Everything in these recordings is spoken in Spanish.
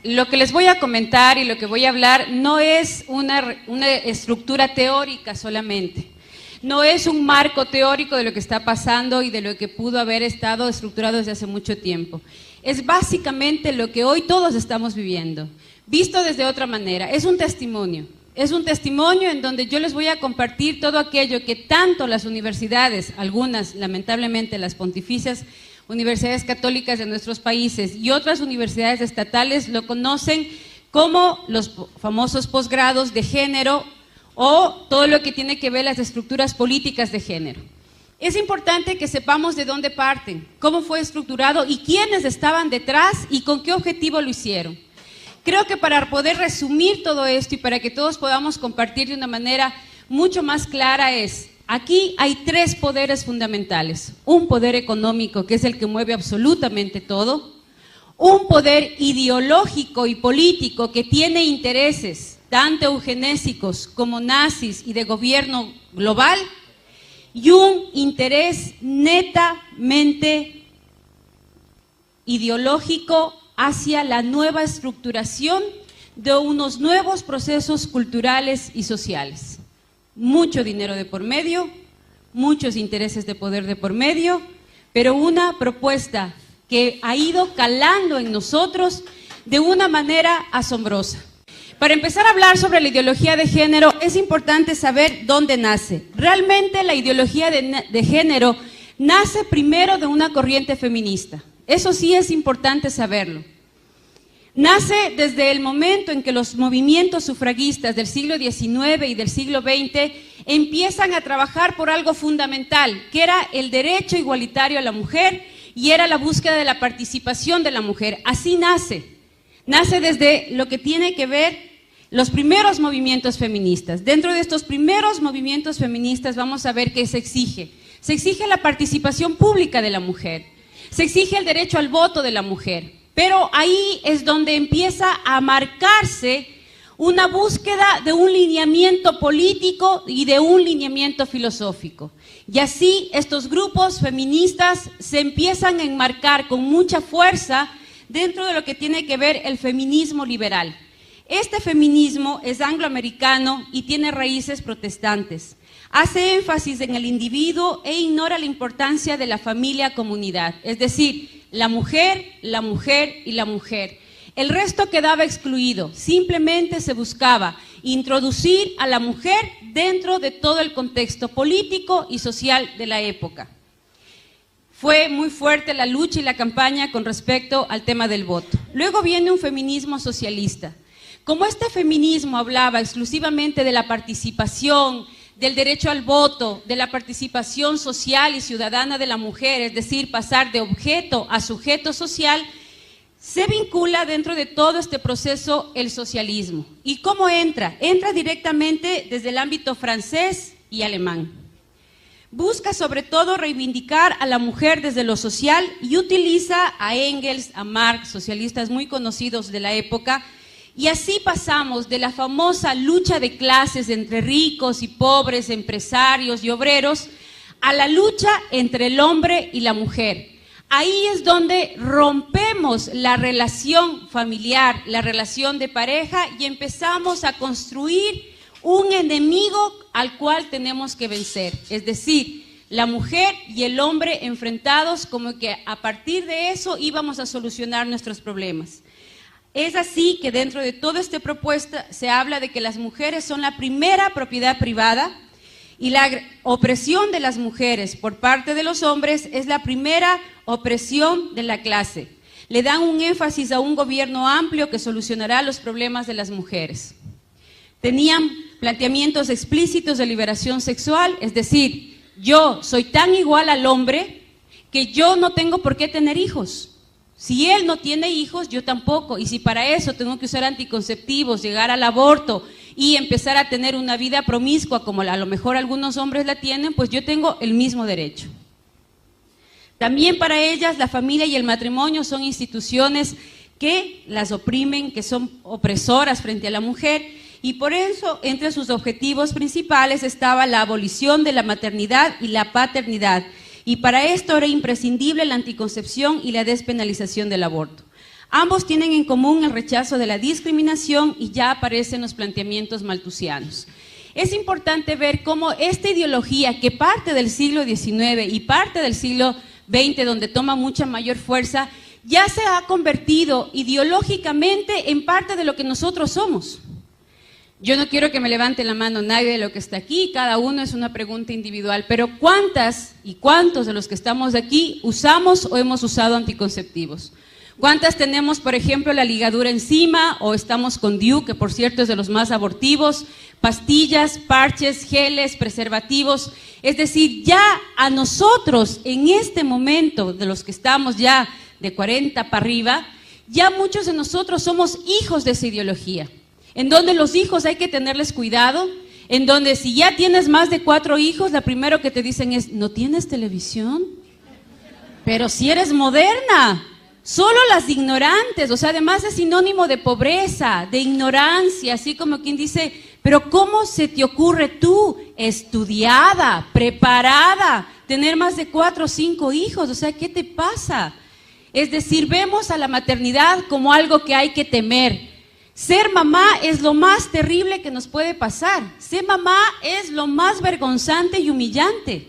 Lo que les voy a comentar y lo que voy a hablar no es una estructura teórica solamente, no es un marco teórico de lo que está pasando y de lo que pudo haber estado estructurado desde hace mucho tiempo. Es básicamente lo que hoy todos estamos viviendo, visto desde otra manera. Es un testimonio en donde yo les voy a compartir todo aquello que tanto las universidades, algunas lamentablemente las pontificias, universidades católicas de nuestros países y otras universidades estatales lo conocen como los famosos posgrados de género o todo lo que tiene que ver las estructuras políticas de género. Es importante que sepamos de dónde parten, cómo fue estructurado y quiénes estaban detrás y con qué objetivo lo hicieron. Creo que para poder resumir todo esto y para que todos podamos compartir de una manera mucho más clara aquí hay tres poderes fundamentales. Un poder económico, que es el que mueve absolutamente todo. Un poder ideológico y político que tiene intereses, tanto eugenésicos como nazis y de gobierno global. Y un interés netamente ideológico hacia la nueva estructuración de unos nuevos procesos culturales y sociales. Mucho dinero de por medio, muchos intereses de poder de por medio, pero una propuesta que ha ido calando en nosotros de una manera asombrosa. Para empezar a hablar sobre la ideología de género, es importante saber dónde nace. Realmente la ideología de género nace primero de una corriente feminista. Eso sí es importante saberlo. Nace desde el momento en que los movimientos sufragistas del siglo XIX y del siglo XX empiezan a trabajar por algo fundamental, que era el derecho igualitario a la mujer y era la búsqueda de la participación de la mujer. Así nace. Nace desde lo que tiene que ver los primeros movimientos feministas. Dentro de estos primeros movimientos feministas vamos a ver qué se exige. Se exige la participación pública de la mujer, se exige el derecho al voto de la mujer. Pero ahí es donde empieza a marcarse una búsqueda de un lineamiento político y de un lineamiento filosófico. Y así estos grupos feministas se empiezan a enmarcar con mucha fuerza dentro de lo que tiene que ver el feminismo liberal. Este feminismo es angloamericano y tiene raíces protestantes. Hace énfasis en el individuo e ignora la importancia de la familia-comunidad, es decir, la mujer y la mujer. El resto quedaba excluido, simplemente se buscaba introducir a la mujer dentro de todo el contexto político y social de la época. Fue muy fuerte la lucha y la campaña con respecto al tema del voto. Luego viene un feminismo socialista. Como este feminismo hablaba exclusivamente de la participación, del derecho al voto, de la participación social y ciudadana de la mujer, es decir, pasar de objeto a sujeto social, se vincula dentro de todo este proceso el socialismo. ¿Y cómo entra? Entra directamente desde el ámbito francés y alemán. Busca sobre todo reivindicar a la mujer desde lo social y utiliza a Engels, a Marx, socialistas muy conocidos de la época. Y así pasamos de la famosa lucha de clases entre ricos y pobres, empresarios y obreros, a la lucha entre el hombre y la mujer. Ahí es donde rompemos la relación familiar, la relación de pareja y empezamos a construir un enemigo al cual tenemos que vencer. Es decir, la mujer y el hombre enfrentados, como que a partir de eso íbamos a solucionar nuestros problemas. Es así que dentro de toda esta propuesta se habla de que las mujeres son la primera propiedad privada y la opresión de las mujeres por parte de los hombres es la primera opresión de la clase. Le dan un énfasis a un gobierno amplio que solucionará los problemas de las mujeres. Tenían planteamientos explícitos de liberación sexual, es decir, yo soy tan igual al hombre que yo no tengo por qué tener hijos. Si él no tiene hijos, yo tampoco, y si para eso tengo que usar anticonceptivos, llegar al aborto y empezar a tener una vida promiscua como a lo mejor algunos hombres la tienen, pues yo tengo el mismo derecho. También para ellas la familia y el matrimonio son instituciones que las oprimen, que son opresoras frente a la mujer, y por eso entre sus objetivos principales estaba la abolición de la maternidad y la paternidad. Y para esto era imprescindible la anticoncepción y la despenalización del aborto. Ambos tienen en común el rechazo de la discriminación y ya aparecen los planteamientos malthusianos. Es importante ver cómo esta ideología que parte del siglo XIX y parte del siglo XX, donde toma mucha mayor fuerza, ya se ha convertido ideológicamente en parte de lo que nosotros somos. Yo no quiero que me levante la mano nadie de lo que está aquí, cada uno es una pregunta individual, pero ¿cuántas y cuántos de los que estamos aquí usamos o hemos usado anticonceptivos? ¿Cuántas tenemos, por ejemplo, la ligadura encima o estamos con DIU, que por cierto es de los más abortivos, pastillas, parches, geles, preservativos? Es decir, ya a nosotros en este momento, de los que estamos ya de 40 para arriba, ya muchos de nosotros somos hijos de esa ideología, en donde los hijos hay que tenerles cuidado, en donde si ya tienes más de 4 hijos, lo primero que te dicen es, ¿no tienes televisión? Pero si eres moderna. Solo las ignorantes, o sea, además es sinónimo de pobreza, de ignorancia, así como quien dice, pero ¿cómo se te ocurre tú, estudiada, preparada, tener más de 4 o 5 hijos? O sea, ¿qué te pasa? Es decir, vemos a la maternidad como algo que hay que temer. Ser mamá es lo más terrible que nos puede pasar. Ser mamá es lo más vergonzante y humillante.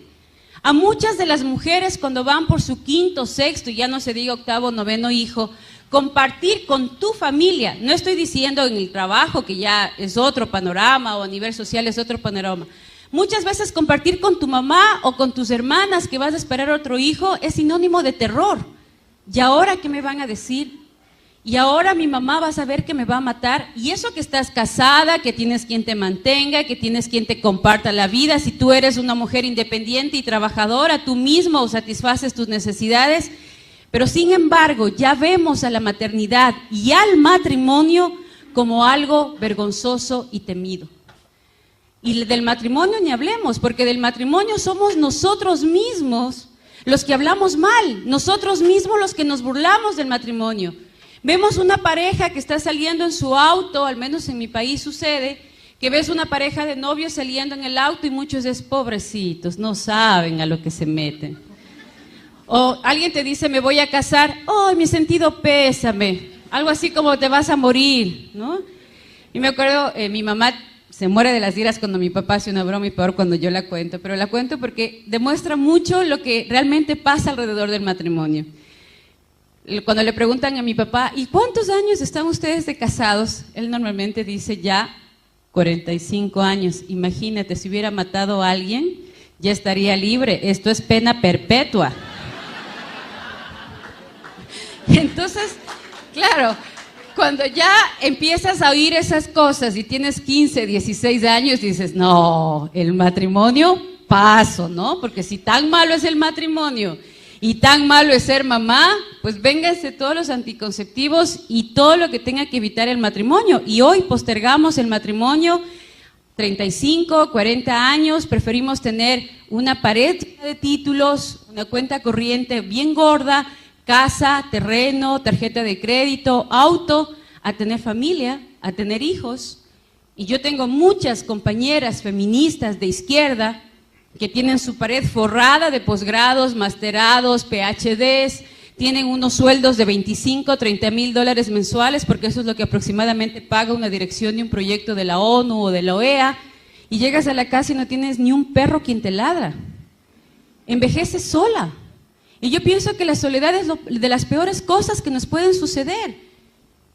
A muchas de las mujeres cuando van por su 5º, 6º, y ya no se diga 8º, 9º hijo, compartir con tu familia, no estoy diciendo en el trabajo que ya es otro panorama o a nivel social es otro panorama, muchas veces compartir con tu mamá o con tus hermanas que vas a esperar otro hijo es sinónimo de terror. ¿Y ahora qué me van a decir? Y ahora mi mamá va a saber que me va a matar, y eso que estás casada, que tienes quien te mantenga, que tienes quien te comparta la vida, si tú eres una mujer independiente y trabajadora, tú mismo satisfaces tus necesidades, pero sin embargo ya vemos a la maternidad y al matrimonio como algo vergonzoso y temido. Y del matrimonio ni hablemos, porque del matrimonio somos nosotros mismos los que hablamos mal, nosotros mismos los que nos burlamos del matrimonio. Vemos una pareja que está saliendo en su auto, al menos en mi país sucede, que ves una pareja de novios saliendo en el auto y muchos dicen, pobrecitos, no saben a lo que se meten. O alguien te dice, me voy a casar, ¡ay, mi sentido pésame! Algo así como te vas a morir, ¿no? Y me acuerdo, mi mamá se muere de las iras cuando mi papá hace una broma y peor cuando yo la cuento, pero la cuento porque demuestra mucho lo que realmente pasa alrededor del matrimonio. Cuando le preguntan a mi papá, ¿y cuántos años están ustedes de casados? Él normalmente dice ya 45 años. Imagínate, si hubiera matado a alguien, ya estaría libre. Esto es pena perpetua. Entonces, claro, cuando ya empiezas a oír esas cosas y tienes 15, 16 años, dices, no, el matrimonio, paso, ¿no? Porque si tan malo es el matrimonio y tan malo es ser mamá, pues vénganse todos los anticonceptivos y todo lo que tenga que evitar el matrimonio. Y hoy postergamos el matrimonio 35, 40 años, preferimos tener una pared de títulos, una cuenta corriente bien gorda, casa, terreno, tarjeta de crédito, auto, a tener familia, a tener hijos. Y yo tengo muchas compañeras feministas de izquierda que tienen su pared forrada de posgrados, masterados, PhDs, tienen unos sueldos de 25, 30 mil dólares mensuales, porque eso es lo que aproximadamente paga una dirección de un proyecto de la ONU o de la OEA, y llegas a la casa y no tienes ni un perro quien te ladra. Envejeces sola. Y yo pienso que la soledad es de las peores cosas que nos pueden suceder.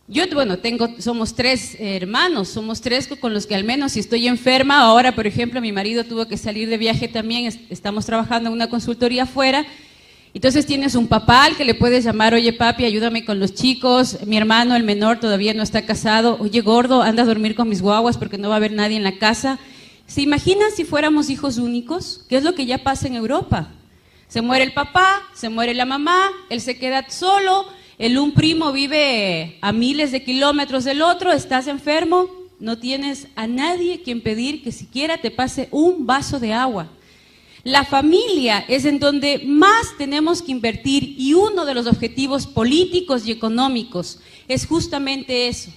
Yo, bueno, somos 3 hermanos, somos 3 con los que al menos si estoy enferma, ahora por ejemplo mi marido tuvo que salir de viaje también, estamos trabajando en una consultoría afuera, entonces tienes un papá al que le puedes llamar, oye papi, ayúdame con los chicos, mi hermano el menor todavía no está casado, oye gordo, anda a dormir con mis guaguas porque no va a haber nadie en la casa. ¿Se imaginan si fuéramos hijos únicos? ¿Qué es lo que ya pasa en Europa? Se muere el papá, se muere la mamá, él se queda solo. Un primo vive a miles de kilómetros del otro, estás enfermo, no tienes a nadie quien pedir que siquiera te pase un vaso de agua. La familia es en donde más tenemos que invertir y uno de los objetivos políticos y económicos es justamente eso.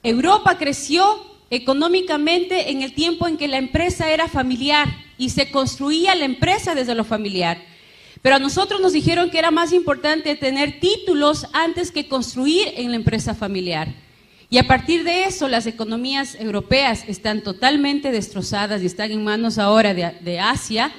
Europa creció económicamente en el tiempo en que la empresa era familiar y se construía la empresa desde lo familiar. Pero a nosotros nos dijeron que era más importante tener títulos antes que construir en la empresa familiar. Y a partir de eso, las economías europeas están totalmente destrozadas y están en manos ahora de Asia.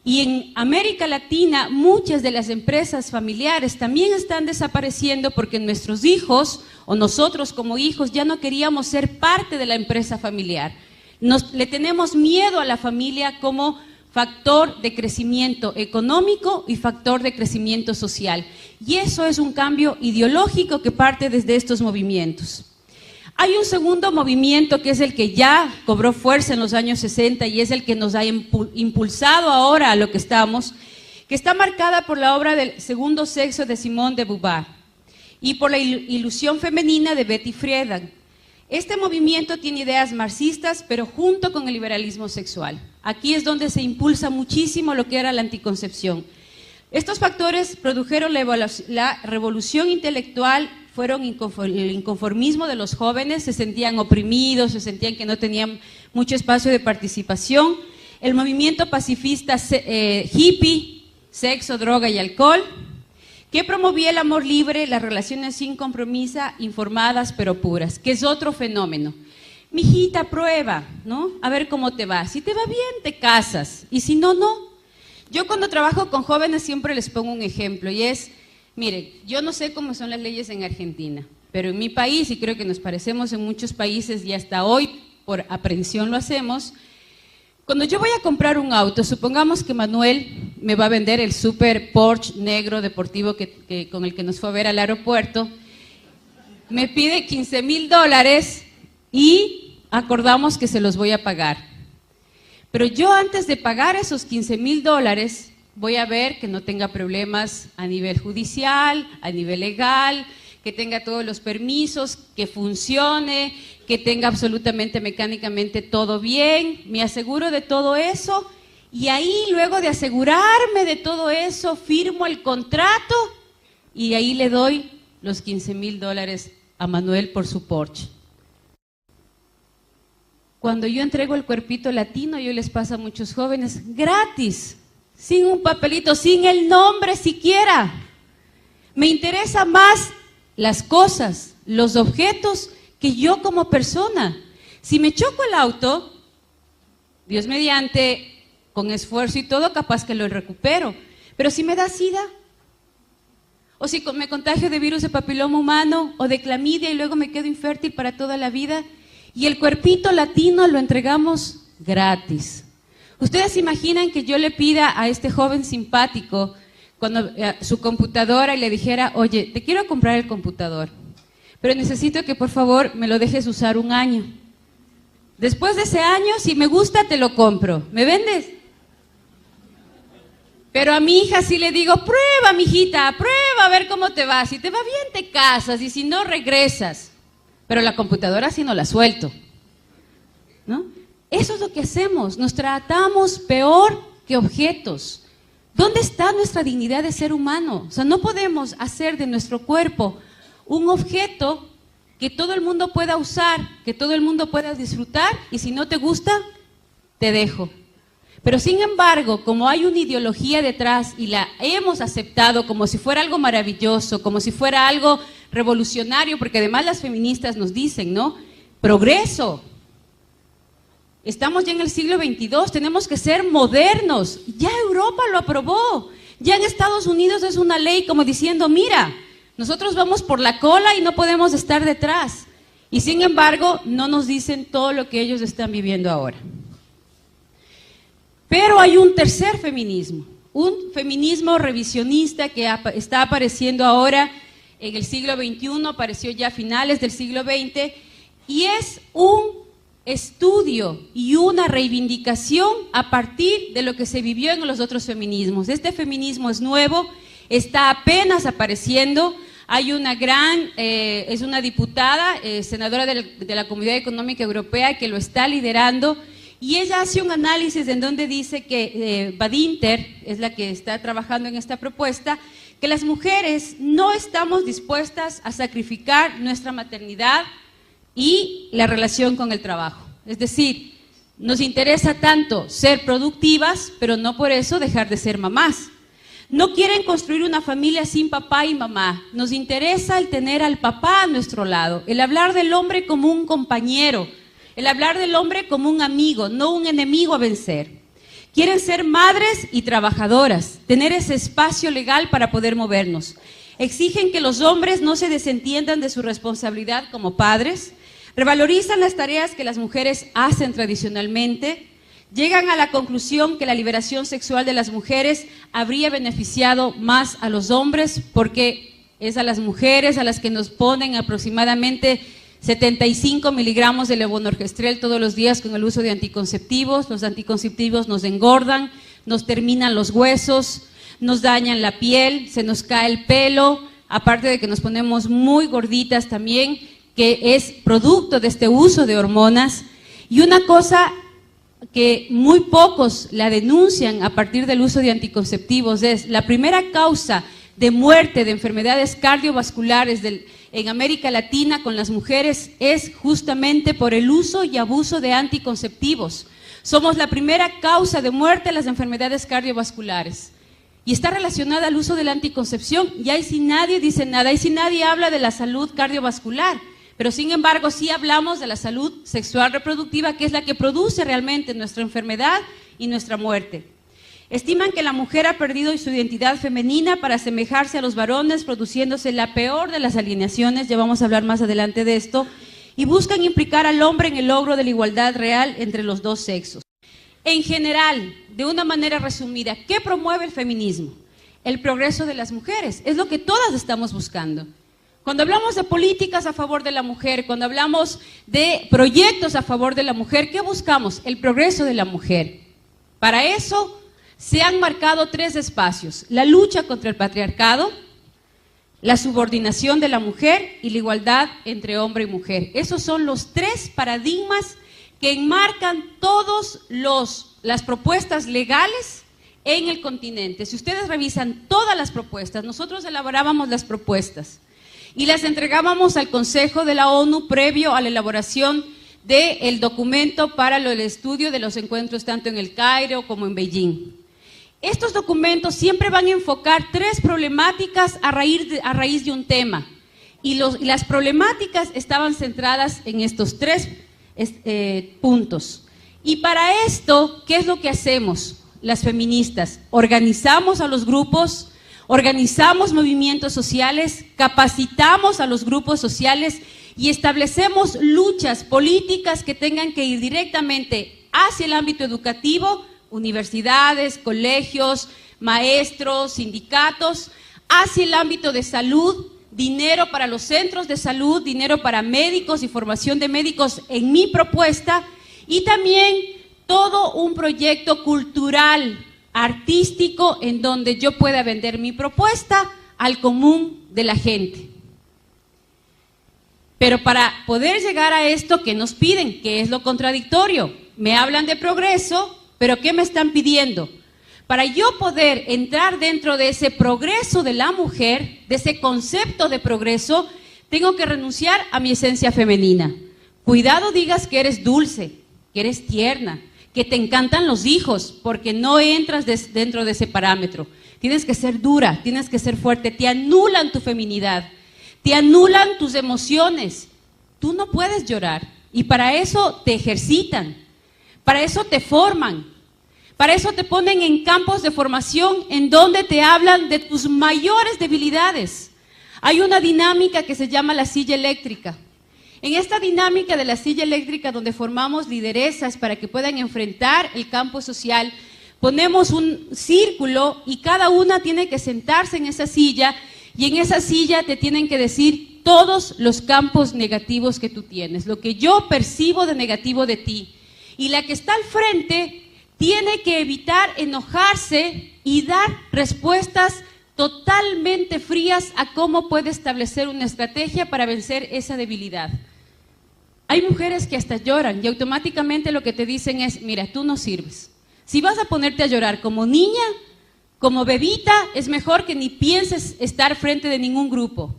Y en América Latina, muchas de las empresas familiares también están desapareciendo porque nuestros hijos, o nosotros como hijos, ya no queríamos ser parte de la empresa familiar. Le tenemos miedo a la familia como factor de crecimiento económico y factor de crecimiento social. Y eso es un cambio ideológico que parte desde estos movimientos. Hay un segundo movimiento que es el que ya cobró fuerza en los años 60 y es el que nos ha impulsado ahora a lo que estamos, que está marcada por la obra del Segundo Sexo de Simone de Beauvoir y por la ilusión femenina de Betty Friedan. Este movimiento tiene ideas marxistas, pero junto con el liberalismo sexual. Aquí es donde se impulsa muchísimo lo que era la anticoncepción. Estos factores produjeron la revolución intelectual, fueron el inconformismo de los jóvenes, se sentían oprimidos, se sentían que no tenían mucho espacio de participación. El movimiento pacifista hippie, sexo, droga y alcohol, que promovía el amor libre, las relaciones sin compromiso, informadas pero puras, que es otro fenómeno. Mijita, prueba, ¿no? A ver cómo te va. Si te va bien, te casas, y si no, no. Yo cuando trabajo con jóvenes siempre les pongo un ejemplo, y es, miren, yo no sé cómo son las leyes en Argentina, pero en mi país, y creo que nos parecemos en muchos países, y hasta hoy por aprensión lo hacemos. Cuando yo voy a comprar un auto, supongamos que Manuel me va a vender el super Porsche negro deportivo con el que nos fue a ver al aeropuerto, me pide $15,000 y acordamos que se los voy a pagar. Pero yo antes de pagar esos $15,000 voy a ver que no tenga problemas a nivel judicial, a nivel legal, que tenga todos los permisos, que funcione, que tenga absolutamente mecánicamente todo bien, me aseguro de todo eso y ahí luego de asegurarme de todo eso firmo el contrato y ahí le doy los $15,000 a Manuel por su Porsche. Cuando yo entrego el cuerpito latino, yo les paso a muchos jóvenes gratis, sin un papelito, sin el nombre siquiera. Me interesa más las cosas, los objetos, que yo como persona. Si me choco el auto, Dios mediante, con esfuerzo y todo, capaz que lo recupero. Pero si me da SIDA, o si me contagio de virus de papiloma humano, o de clamidia y luego me quedo infértil para toda la vida, y el cuerpito latino lo entregamos gratis. ¿Ustedes se imaginan que yo le pida a este joven simpático cuando su computadora y le dijera, oye, te quiero comprar el computador, pero necesito que por favor me lo dejes usar 1 año. Después de ese año, si me gusta, te lo compro. ¿Me vendes? Pero a mi hija sí le digo, prueba, mijita, prueba a ver cómo te va. Si te va bien, te casas, y si no, regresas. Pero la computadora sí no la suelto, ¿no? Eso es lo que hacemos, nos tratamos peor que objetos. ¿Dónde está nuestra dignidad de ser humano? O sea, no podemos hacer de nuestro cuerpo un objeto que todo el mundo pueda usar, que todo el mundo pueda disfrutar, y si no te gusta, te dejo. Pero sin embargo, como hay una ideología detrás y la hemos aceptado como si fuera algo maravilloso, como si fuera algo revolucionario, porque además las feministas nos dicen, ¿no? Progreso. Estamos ya en el siglo XXII, tenemos que ser modernos. Ya Europa lo aprobó. Ya en Estados Unidos es una ley como diciendo, mira, nosotros vamos por la cola y no podemos estar detrás. Y sin embargo, no nos dicen todo lo que ellos están viviendo ahora. Pero hay un tercer feminismo, un feminismo revisionista que está apareciendo ahora en el siglo XXI, apareció ya a finales del siglo XX, y es un estudio y una reivindicación a partir de lo que se vivió en los otros feminismos. Este feminismo es nuevo, está apenas apareciendo. Hay una es una diputada, senadora de la Comunidad Económica Europea que lo está liderando, y ella hace un análisis en donde dice que Badinter es la que está trabajando en esta propuesta, que las mujeres no estamos dispuestas a sacrificar nuestra maternidad y la relación con el trabajo. Es decir, nos interesa tanto ser productivas, pero no por eso dejar de ser mamás. No quieren construir una familia sin papá y mamá. Nos interesa el tener al papá a nuestro lado, el hablar del hombre como un compañero, el hablar del hombre como un amigo, no un enemigo a vencer. Quieren ser madres y trabajadoras, tener ese espacio legal para poder movernos. Exigen que los hombres no se desentiendan de su responsabilidad como padres, revalorizan las tareas que las mujeres hacen tradicionalmente, llegan a la conclusión que la liberación sexual de las mujeres habría beneficiado más a los hombres porque es a las mujeres a las que nos ponen aproximadamente 75 miligramos de levonorgestrel todos los días con el uso de anticonceptivos. Los anticonceptivos nos engordan, nos terminan los huesos, nos dañan la piel, se nos cae el pelo, aparte de que nos ponemos muy gorditas también, que es producto de este uso de hormonas. Y una cosa que muy pocos la denuncian a partir del uso de anticonceptivos es la primera causa de muerte de enfermedades cardiovasculares en América Latina con las mujeres es justamente por el uso y abuso de anticonceptivos. Somos la primera causa de muerte de las enfermedades cardiovasculares y está relacionada al uso de la anticoncepción, y ahí sí nadie dice nada, ahí sí nadie habla de la salud cardiovascular. Pero sin embargo sí hablamos de la salud sexual reproductiva, que es la que produce realmente nuestra enfermedad y nuestra muerte. Estiman que la mujer ha perdido su identidad femenina para asemejarse a los varones, produciéndose la peor de las alienaciones, ya vamos a hablar más adelante de esto, y buscan implicar al hombre en el logro de la igualdad real entre los dos sexos. En general, de una manera resumida, ¿qué promueve el feminismo? El progreso de las mujeres, es lo que todas estamos buscando. Cuando hablamos de políticas a favor de la mujer, cuando hablamos de proyectos a favor de la mujer, ¿qué buscamos? El progreso de la mujer. Para eso se han marcado 3 espacios: la lucha contra el patriarcado, la subordinación de la mujer y la igualdad entre hombre y mujer. Esos son los 3 paradigmas que enmarcan todas las propuestas legales en el continente. Si ustedes revisan todas las propuestas, nosotros elaborábamos las propuestas y las entregábamos al Consejo de la ONU previo a la elaboración del documento para el estudio de los encuentros tanto en el Cairo como en Beijing. Estos documentos siempre van a enfocar 3 problemáticas a raíz de un tema, y las problemáticas estaban centradas en estos 3 puntos. Y para esto, ¿qué es lo que hacemos las feministas? Organizamos a los grupos, organizamos movimientos sociales, capacitamos a los grupos sociales y establecemos luchas políticas que tengan que ir directamente hacia el ámbito educativo, universidades, colegios, maestros, sindicatos, hacia el ámbito de salud, dinero para los centros de salud, dinero para médicos y formación de médicos en mi propuesta, y también todo un proyecto cultural, artístico, en donde yo pueda vender mi propuesta al común de la gente. Pero para poder llegar a esto, ¿qué nos piden? ¿Qué es lo contradictorio? Me hablan de progreso, pero ¿qué me están pidiendo? Para yo poder entrar dentro de ese progreso de la mujer, de ese concepto de progreso, tengo que renunciar a mi esencia femenina. Cuidado digas que eres dulce, que eres tierna, que te encantan los hijos, porque no entras dentro de ese parámetro. Tienes que ser dura, tienes que ser fuerte, te anulan tu feminidad, te anulan tus emociones. Tú no puedes llorar, y para eso te ejercitan, para eso te forman, para eso te ponen en campos de formación en donde te hablan de tus mayores debilidades. Hay una dinámica que se llama la silla eléctrica. En esta dinámica de la silla eléctrica, donde formamos lideresas para que puedan enfrentar el campo social, ponemos un círculo y cada una tiene que sentarse en esa silla, y en esa silla te tienen que decir todos los campos negativos que tú tienes, lo que yo percibo de negativo de ti. Y la que está al frente tiene que evitar enojarse y dar respuestas totalmente frías a cómo puede establecer una estrategia para vencer esa debilidad. Hay mujeres que hasta lloran y automáticamente lo que te dicen es: mira, tú no sirves. Si vas a ponerte a llorar como niña, como bebita, es mejor que ni pienses estar frente de ningún grupo.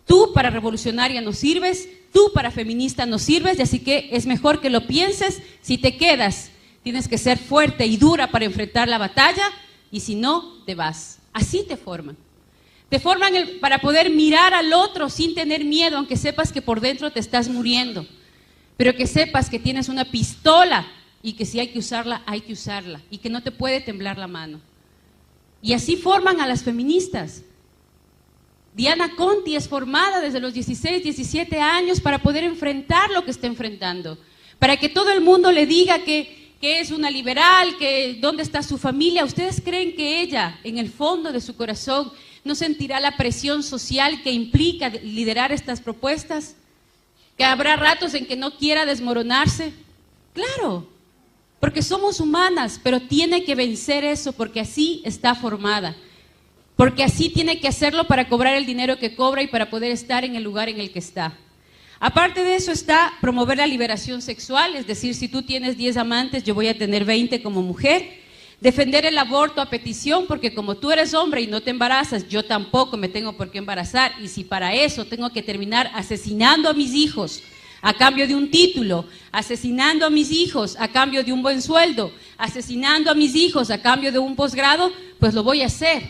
Tú para revolucionaria no sirves, tú para feminista no sirves, y así que es mejor que lo pienses. Si te quedas, tienes que ser fuerte y dura para enfrentar la batalla, y si no, te vas. Así te forman. Te forman para poder mirar al otro sin tener miedo, aunque sepas que por dentro te estás muriendo. Pero que sepas que tienes una pistola y que si hay que usarla, hay que usarla. Y que no te puede temblar la mano. Y así forman a las feministas. Diana Conti es formada desde los 16, 17 años para poder enfrentar lo que está enfrentando. Para que todo el mundo le diga que es una liberal, que dónde está su familia. ¿Ustedes creen que ella, en el fondo de su corazón, no sentirá la presión social que implica liderar estas propuestas? ¿Que habrá ratos en que no quiera desmoronarse? Claro, porque somos humanas, pero tiene que vencer eso porque así está formada. Porque así tiene que hacerlo para cobrar el dinero que cobra y para poder estar en el lugar en el que está. Aparte de eso está promover la liberación sexual, es decir, si tú tienes 10 amantes, yo voy a tener 20 como mujer. Defender el aborto a petición, porque como tú eres hombre y no te embarazas, yo tampoco me tengo por qué embarazar. Y si para eso tengo que terminar asesinando a mis hijos a cambio de un título, asesinando a mis hijos a cambio de un buen sueldo, asesinando a mis hijos a cambio de un posgrado, pues lo voy a hacer.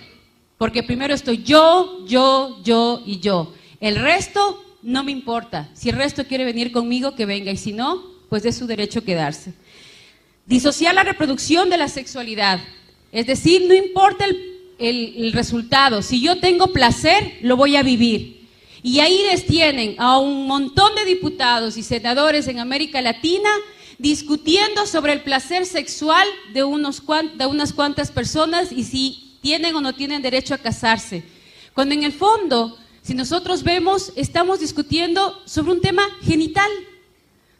Porque primero estoy yo y yo. El resto no me importa. Si el resto quiere venir conmigo, que venga. Y si no, pues es su derecho quedarse. Disociar la reproducción de la sexualidad. Es decir, no importa el resultado. Si yo tengo placer, lo voy a vivir. Y ahí les tienen a un montón de diputados y senadores en América Latina discutiendo sobre el placer sexual de unas cuantas personas y si tienen o no tienen derecho a casarse. Cuando en el fondo, si nosotros vemos, estamos discutiendo sobre un tema genital,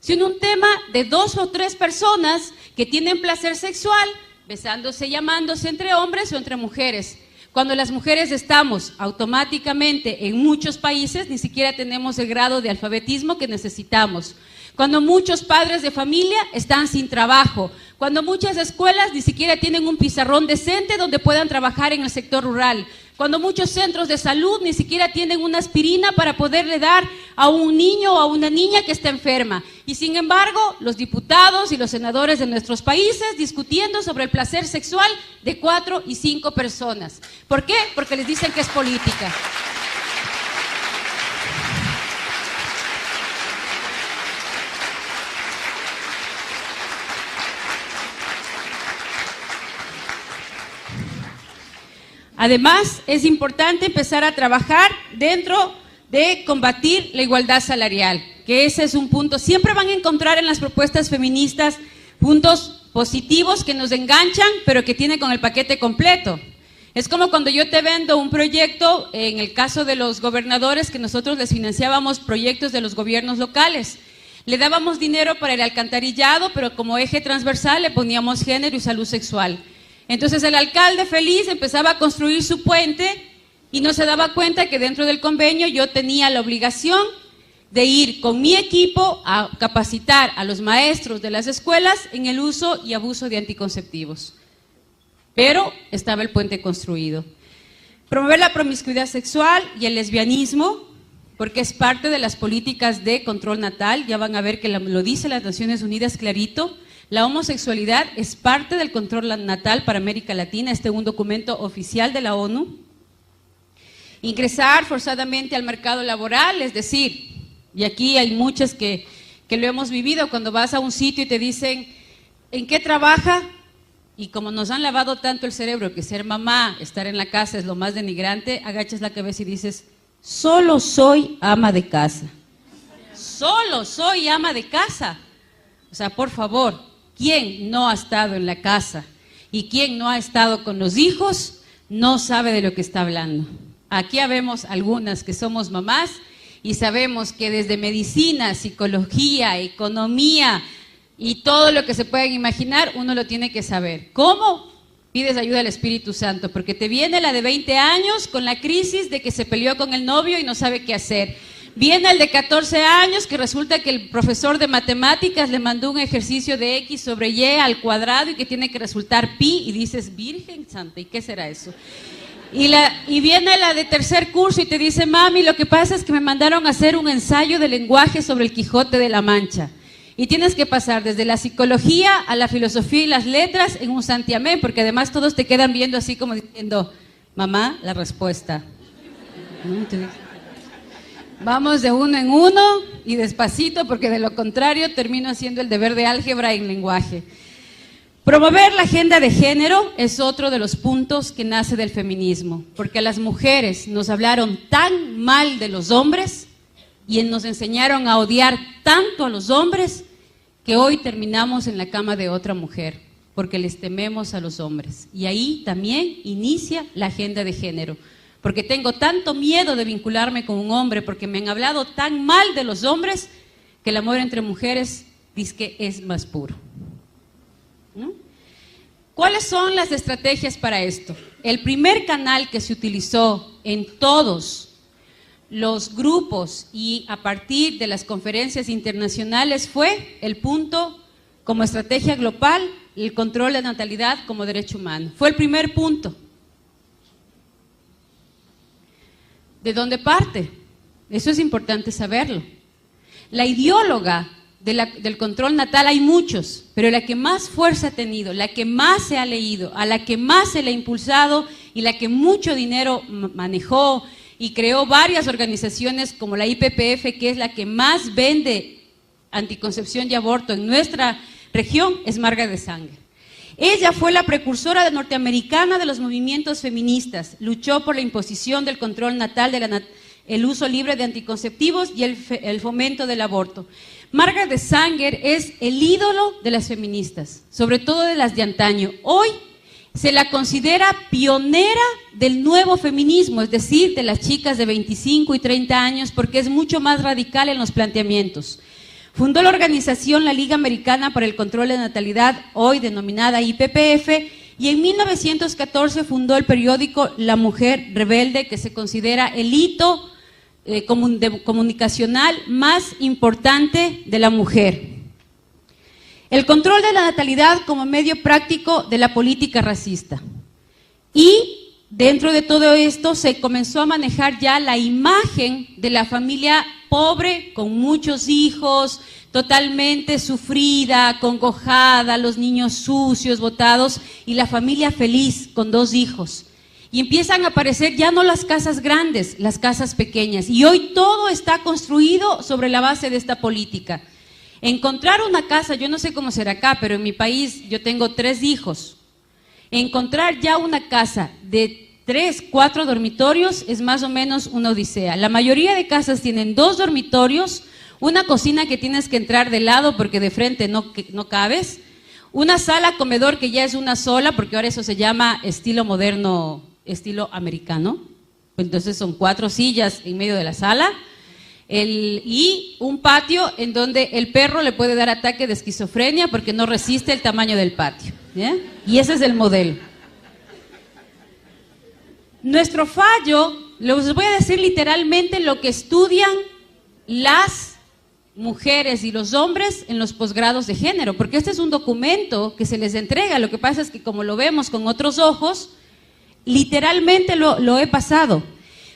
sino un tema de 2 o 3 personas que tienen placer sexual, besándose y amándose entre hombres o entre mujeres. Cuando las mujeres estamos automáticamente en muchos países, ni siquiera tenemos el grado de alfabetismo que necesitamos. Cuando muchos padres de familia están sin trabajo, cuando muchas escuelas ni siquiera tienen un pizarrón decente donde puedan trabajar en el sector rural, cuando muchos centros de salud ni siquiera tienen una aspirina para poderle dar a un niño o a una niña que está enferma. Y sin embargo, los diputados y los senadores de nuestros países discutiendo sobre el placer sexual de 4 y 5 personas. ¿Por qué? Porque les dicen que es política. Además, es importante empezar a trabajar dentro de combatir la igualdad salarial, que ese es un punto. Siempre van a encontrar en las propuestas feministas puntos positivos que nos enganchan, pero que tienen con el paquete completo. Es como cuando yo te vendo un proyecto, en el caso de los gobernadores, que nosotros les financiábamos proyectos de los gobiernos locales. Le dábamos dinero para el alcantarillado, pero como eje transversal le poníamos género y salud sexual. Entonces el alcalde feliz empezaba a construir su puente y no se daba cuenta que dentro del convenio yo tenía la obligación de ir con mi equipo a capacitar a los maestros de las escuelas en el uso y abuso de anticonceptivos. Pero estaba el puente construido. Promover la promiscuidad sexual y el lesbianismo, porque es parte de las políticas de control natal. Ya van a ver que lo dice las Naciones Unidas clarito. La homosexualidad es parte del control natal para América Latina, un documento oficial de la ONU. Ingresar forzadamente al mercado laboral, es decir, y aquí hay muchas que lo hemos vivido, cuando vas a un sitio y te dicen, ¿en qué trabaja? Y como nos han lavado tanto el cerebro que ser mamá, estar en la casa es lo más denigrante, agachas la cabeza y dices, solo soy ama de casa. Solo soy ama de casa. O sea, por favor, ¿quién no ha estado en la casa y quién no ha estado con los hijos no sabe de lo que está hablando? Aquí habemos algunas que somos mamás y sabemos que desde medicina, psicología, economía y todo lo que se puedan imaginar, uno lo tiene que saber. ¿Cómo? Pides ayuda al Espíritu Santo, porque te viene la de 20 años con la crisis de que se peleó con el novio y no sabe qué hacer. Viene el de 14 años que resulta que el profesor de matemáticas le mandó un ejercicio de X sobre Y al cuadrado y que tiene que resultar pi y dices, Virgen Santa, ¿y qué será eso? Y viene la de tercer curso y te dice, mami, lo que pasa es que me mandaron a hacer un ensayo de lenguaje sobre el Quijote de la Mancha. Y tienes que pasar desde la psicología a la filosofía y las letras en un santiamén, porque además todos te quedan viendo así como diciendo, Mamá, la respuesta. Entonces, vamos de uno en uno y despacito, porque de lo contrario termino haciendo el deber de álgebra en lenguaje. Promover la agenda de género es otro de los puntos que nace del feminismo, porque las mujeres nos hablaron tan mal de los hombres y nos enseñaron a odiar tanto a los hombres que hoy terminamos en la cama de otra mujer, porque les tememos a los hombres. Y ahí también inicia la agenda de género, porque tengo tanto miedo de vincularme con un hombre, porque me han hablado tan mal de los hombres, que el amor entre mujeres dizque es más puro. ¿No? ¿Cuáles son las estrategias para esto? El primer canal que se utilizó en todos los grupos y a partir de las conferencias internacionales fue el punto como estrategia global, el control de natalidad como derecho humano. Fue el primer punto. ¿De dónde parte? Eso es importante saberlo. La ideóloga del control natal hay muchos, pero la que más fuerza ha tenido, la que más se ha leído, a la que más se le ha impulsado y la que mucho dinero manejó y creó varias organizaciones como la IPPF, que es la que más vende anticoncepción y aborto en nuestra región, es Margaret Sanger. Ella fue la precursora norteamericana de los movimientos feministas, luchó por la imposición del control natal, el uso libre de anticonceptivos y el fomento del aborto. Margaret Sanger es el ídolo de las feministas, sobre todo de las de antaño. Hoy se la considera pionera del nuevo feminismo, es decir, de las chicas de 25 y 30 años, porque es mucho más radical en los planteamientos. Fundó la organización la Liga Americana para el Control de Natalidad, hoy denominada IPPF, y en 1914 fundó el periódico La Mujer Rebelde, que se considera el hito comunicacional más importante de la mujer. El control de la natalidad como medio práctico de la política racista. Y dentro de todo esto se comenzó a manejar ya la imagen de la familia pobre, con muchos hijos, totalmente sufrida, acongojada, los niños sucios, botados, y la familia feliz con 2 hijos. Y empiezan a aparecer ya no las casas grandes, las casas pequeñas. Y hoy todo está construido sobre la base de esta política. Encontrar una casa, yo no sé cómo será acá, pero en mi país yo tengo 3 hijos. Encontrar ya una casa de 3, 4 dormitorios es más o menos una odisea. La mayoría de casas tienen 2 dormitorios, una cocina que tienes que entrar de lado porque de frente no cabes, una sala comedor que ya es una sola, porque ahora eso se llama estilo moderno, estilo americano. Entonces son 4 sillas en medio de la sala y un patio en donde el perro le puede dar ataque de esquizofrenia porque no resiste el tamaño del patio, ¿ya? Y ese es el modelo. Nuestro fallo, les voy a decir literalmente lo que estudian las mujeres y los hombres en los posgrados de género, porque este es un documento que se les entrega. Lo que pasa es que como lo vemos con otros ojos, literalmente lo he pasado.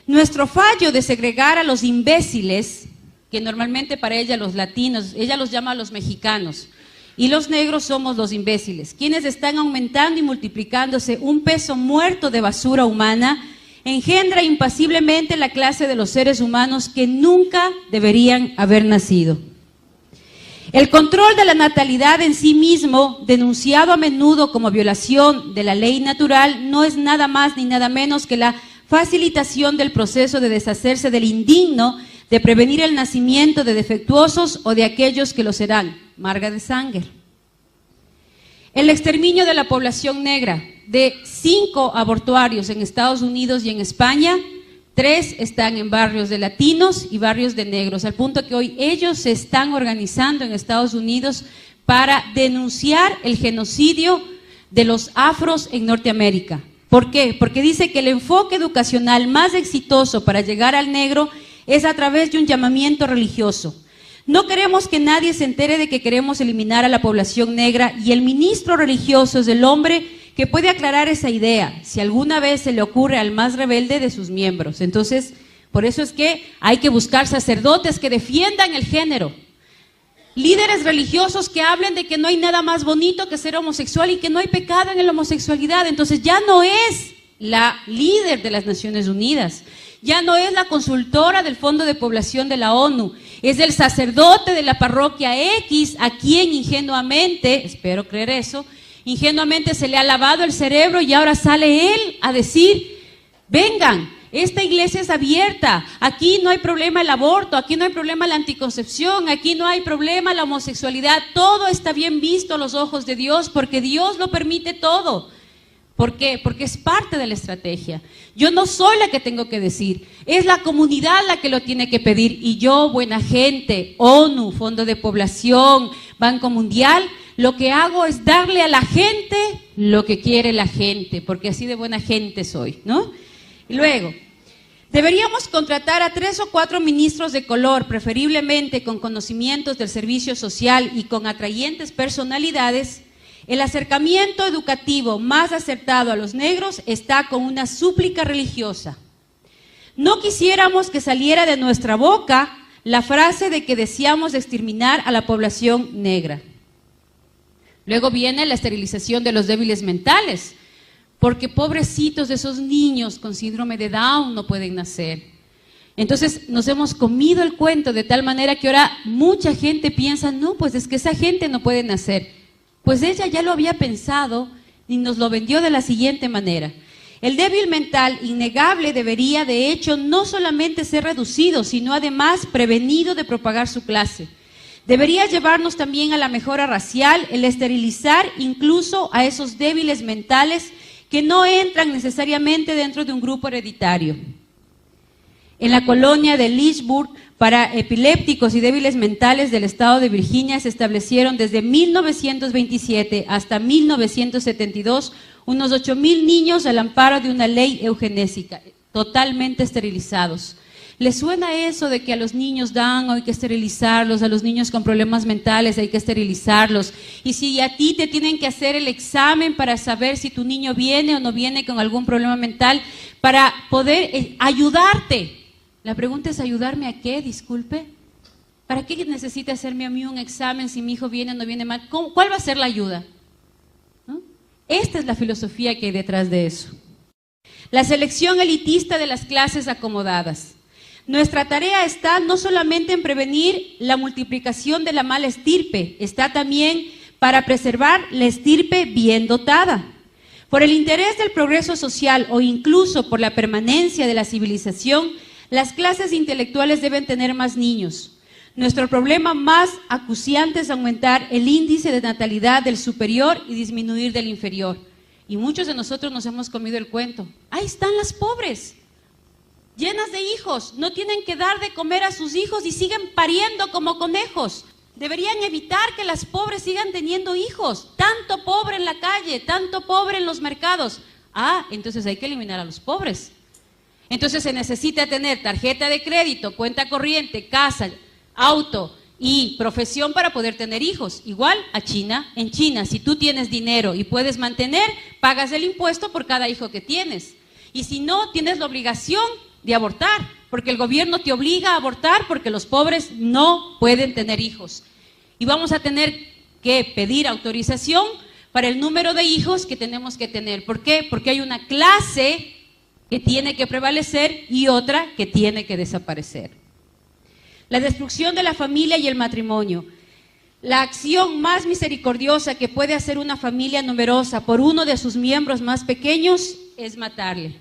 Nuestro fallo de segregar a los imbéciles, que normalmente para ella los latinos, ella los llama a los mexicanos, y los negros somos los imbéciles, quienes están aumentando y multiplicándose un peso muerto de basura humana, engendra impasiblemente la clase de los seres humanos que nunca deberían haber nacido. El control de la natalidad en sí mismo, denunciado a menudo como violación de la ley natural, no es nada más ni nada menos que la facilitación del proceso de deshacerse del indigno, de prevenir el nacimiento de defectuosos o de aquellos que lo serán. Margaret Sanger. El exterminio de la población negra. De 5 abortuarios en Estados Unidos y en España, 3 están en barrios de latinos y barrios de negros, al punto que hoy ellos se están organizando en Estados Unidos para denunciar el genocidio de los afros en Norteamérica. ¿Por qué? Porque dice que el enfoque educacional más exitoso para llegar al negro es a través de un llamamiento religioso. No queremos que nadie se entere de que queremos eliminar a la población negra, y el ministro religioso es el hombre que puede aclarar esa idea, si alguna vez se le ocurre al más rebelde de sus miembros. Entonces, por eso es que hay que buscar sacerdotes que defiendan el género, líderes religiosos que hablen de que no hay nada más bonito que ser homosexual y que no hay pecado en la homosexualidad. Entonces ya no es la líder de las Naciones Unidas. Ya no es la consultora del Fondo de Población de la ONU, es el sacerdote de la parroquia X a quien ingenuamente, espero creer eso, ingenuamente se le ha lavado el cerebro y ahora sale él a decir, vengan, esta iglesia es abierta, aquí no hay problema el aborto, aquí no hay problema la anticoncepción, aquí no hay problema la homosexualidad, todo está bien visto a los ojos de Dios porque Dios lo permite todo. ¿Por qué? Porque es parte de la estrategia. Yo no soy la que tengo que decir, es la comunidad la que lo tiene que pedir y yo, buena gente, ONU, Fondo de Población, Banco Mundial, lo que hago es darle a la gente lo que quiere la gente, porque así de buena gente soy, ¿no? Y luego, deberíamos contratar a 3 o 4 ministros de color, preferiblemente con conocimientos del servicio social y con atrayentes personalidades. El acercamiento educativo más acertado a los negros está con una súplica religiosa. No quisiéramos que saliera de nuestra boca la frase de que deseamos exterminar a la población negra. Luego viene la esterilización de los débiles mentales, porque pobrecitos de esos niños con síndrome de Down no pueden nacer. Entonces nos hemos comido el cuento de tal manera que ahora mucha gente piensa, no, pues es que esa gente no puede nacer. Pues ella ya lo había pensado y nos lo vendió de la siguiente manera. El débil mental innegable debería, de hecho, no solamente ser reducido, sino además prevenido de propagar su clase. Debería llevarnos también a la mejora racial, el esterilizar incluso a esos débiles mentales que no entran necesariamente dentro de un grupo hereditario. En la colonia de Lynchburg, para epilépticos y débiles mentales del estado de Virginia, se establecieron desde 1927 hasta 1972 unos 8,000 niños al amparo de una ley eugenésica, totalmente esterilizados. ¿Les suena eso de que a los niños Down hay que esterilizarlos, a los niños con problemas mentales hay que esterilizarlos? Y si a ti te tienen que hacer el examen para saber si tu niño viene o no viene con algún problema mental, para poder ayudarte. La pregunta es, ¿ayudarme a qué? Disculpe. ¿Para qué necesita hacerme a mí un examen si mi hijo viene o no viene mal? ¿Cuál va a ser la ayuda? ¿No? Esta es la filosofía que hay detrás de eso. La selección elitista de las clases acomodadas. Nuestra tarea está no solamente en prevenir la multiplicación de la mala estirpe, está también para preservar la estirpe bien dotada. Por el interés del progreso social o incluso por la permanencia de la civilización, las clases intelectuales deben tener más niños. Nuestro problema más acuciante es aumentar el índice de natalidad del superior y disminuir del inferior. Y muchos de nosotros nos hemos comido el cuento. Ahí están las pobres, llenas de hijos, no tienen que dar de comer a sus hijos y siguen pariendo como conejos. Deberían evitar que las pobres sigan teniendo hijos. Tanto pobre en la calle, tanto pobre en los mercados. Entonces hay que eliminar a los pobres. Entonces se necesita tener tarjeta de crédito, cuenta corriente, casa, auto y profesión para poder tener hijos. Igual a China. En China, si tú tienes dinero y puedes mantener, pagas el impuesto por cada hijo que tienes. Y si no, tienes la obligación de abortar, porque el gobierno te obliga a abortar porque los pobres no pueden tener hijos. Y vamos a tener que pedir autorización para el número de hijos que tenemos que tener. ¿Por qué? Porque hay una clase que tiene que prevalecer y otra que tiene que desaparecer. La destrucción de la familia y el matrimonio. La acción más misericordiosa que puede hacer una familia numerosa por uno de sus miembros más pequeños es matarle.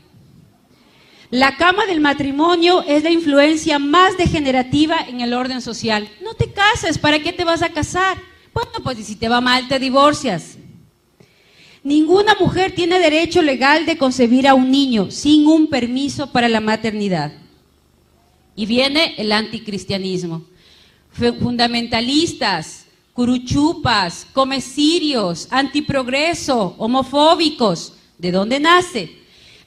La cama del matrimonio es la influencia más degenerativa en el orden social. No te cases, ¿para qué te vas a casar? Bueno, pues si te va mal te divorcias. Ninguna mujer tiene derecho legal de concebir a un niño sin un permiso para la maternidad. Y viene el anticristianismo. Fundamentalistas, curuchupas, comecirios, antiprogreso, homofóbicos. ¿De dónde nace?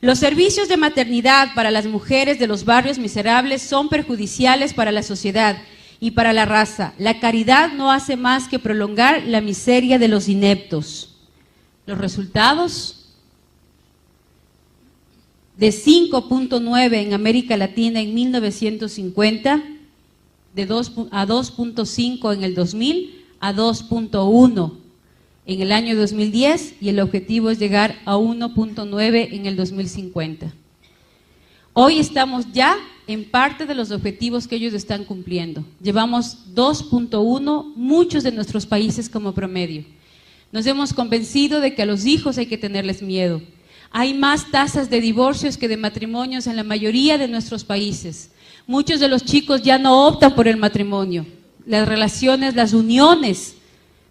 Los servicios de maternidad para las mujeres de los barrios miserables son perjudiciales para la sociedad y para la raza. La caridad no hace más que prolongar la miseria de los ineptos. Los resultados, de 5.9 en América Latina en 1950, a 2.5 en el 2000, a 2.1 en el año 2010 y el objetivo es llegar a 1.9 en el 2050. Hoy estamos ya en parte de los objetivos que ellos están cumpliendo. Llevamos 2.1, muchos de nuestros países como promedio. Nos hemos convencido de que a los hijos hay que tenerles miedo. Hay más tasas de divorcios que de matrimonios en la mayoría de nuestros países. Muchos de los chicos ya no optan por el matrimonio. Las relaciones, las uniones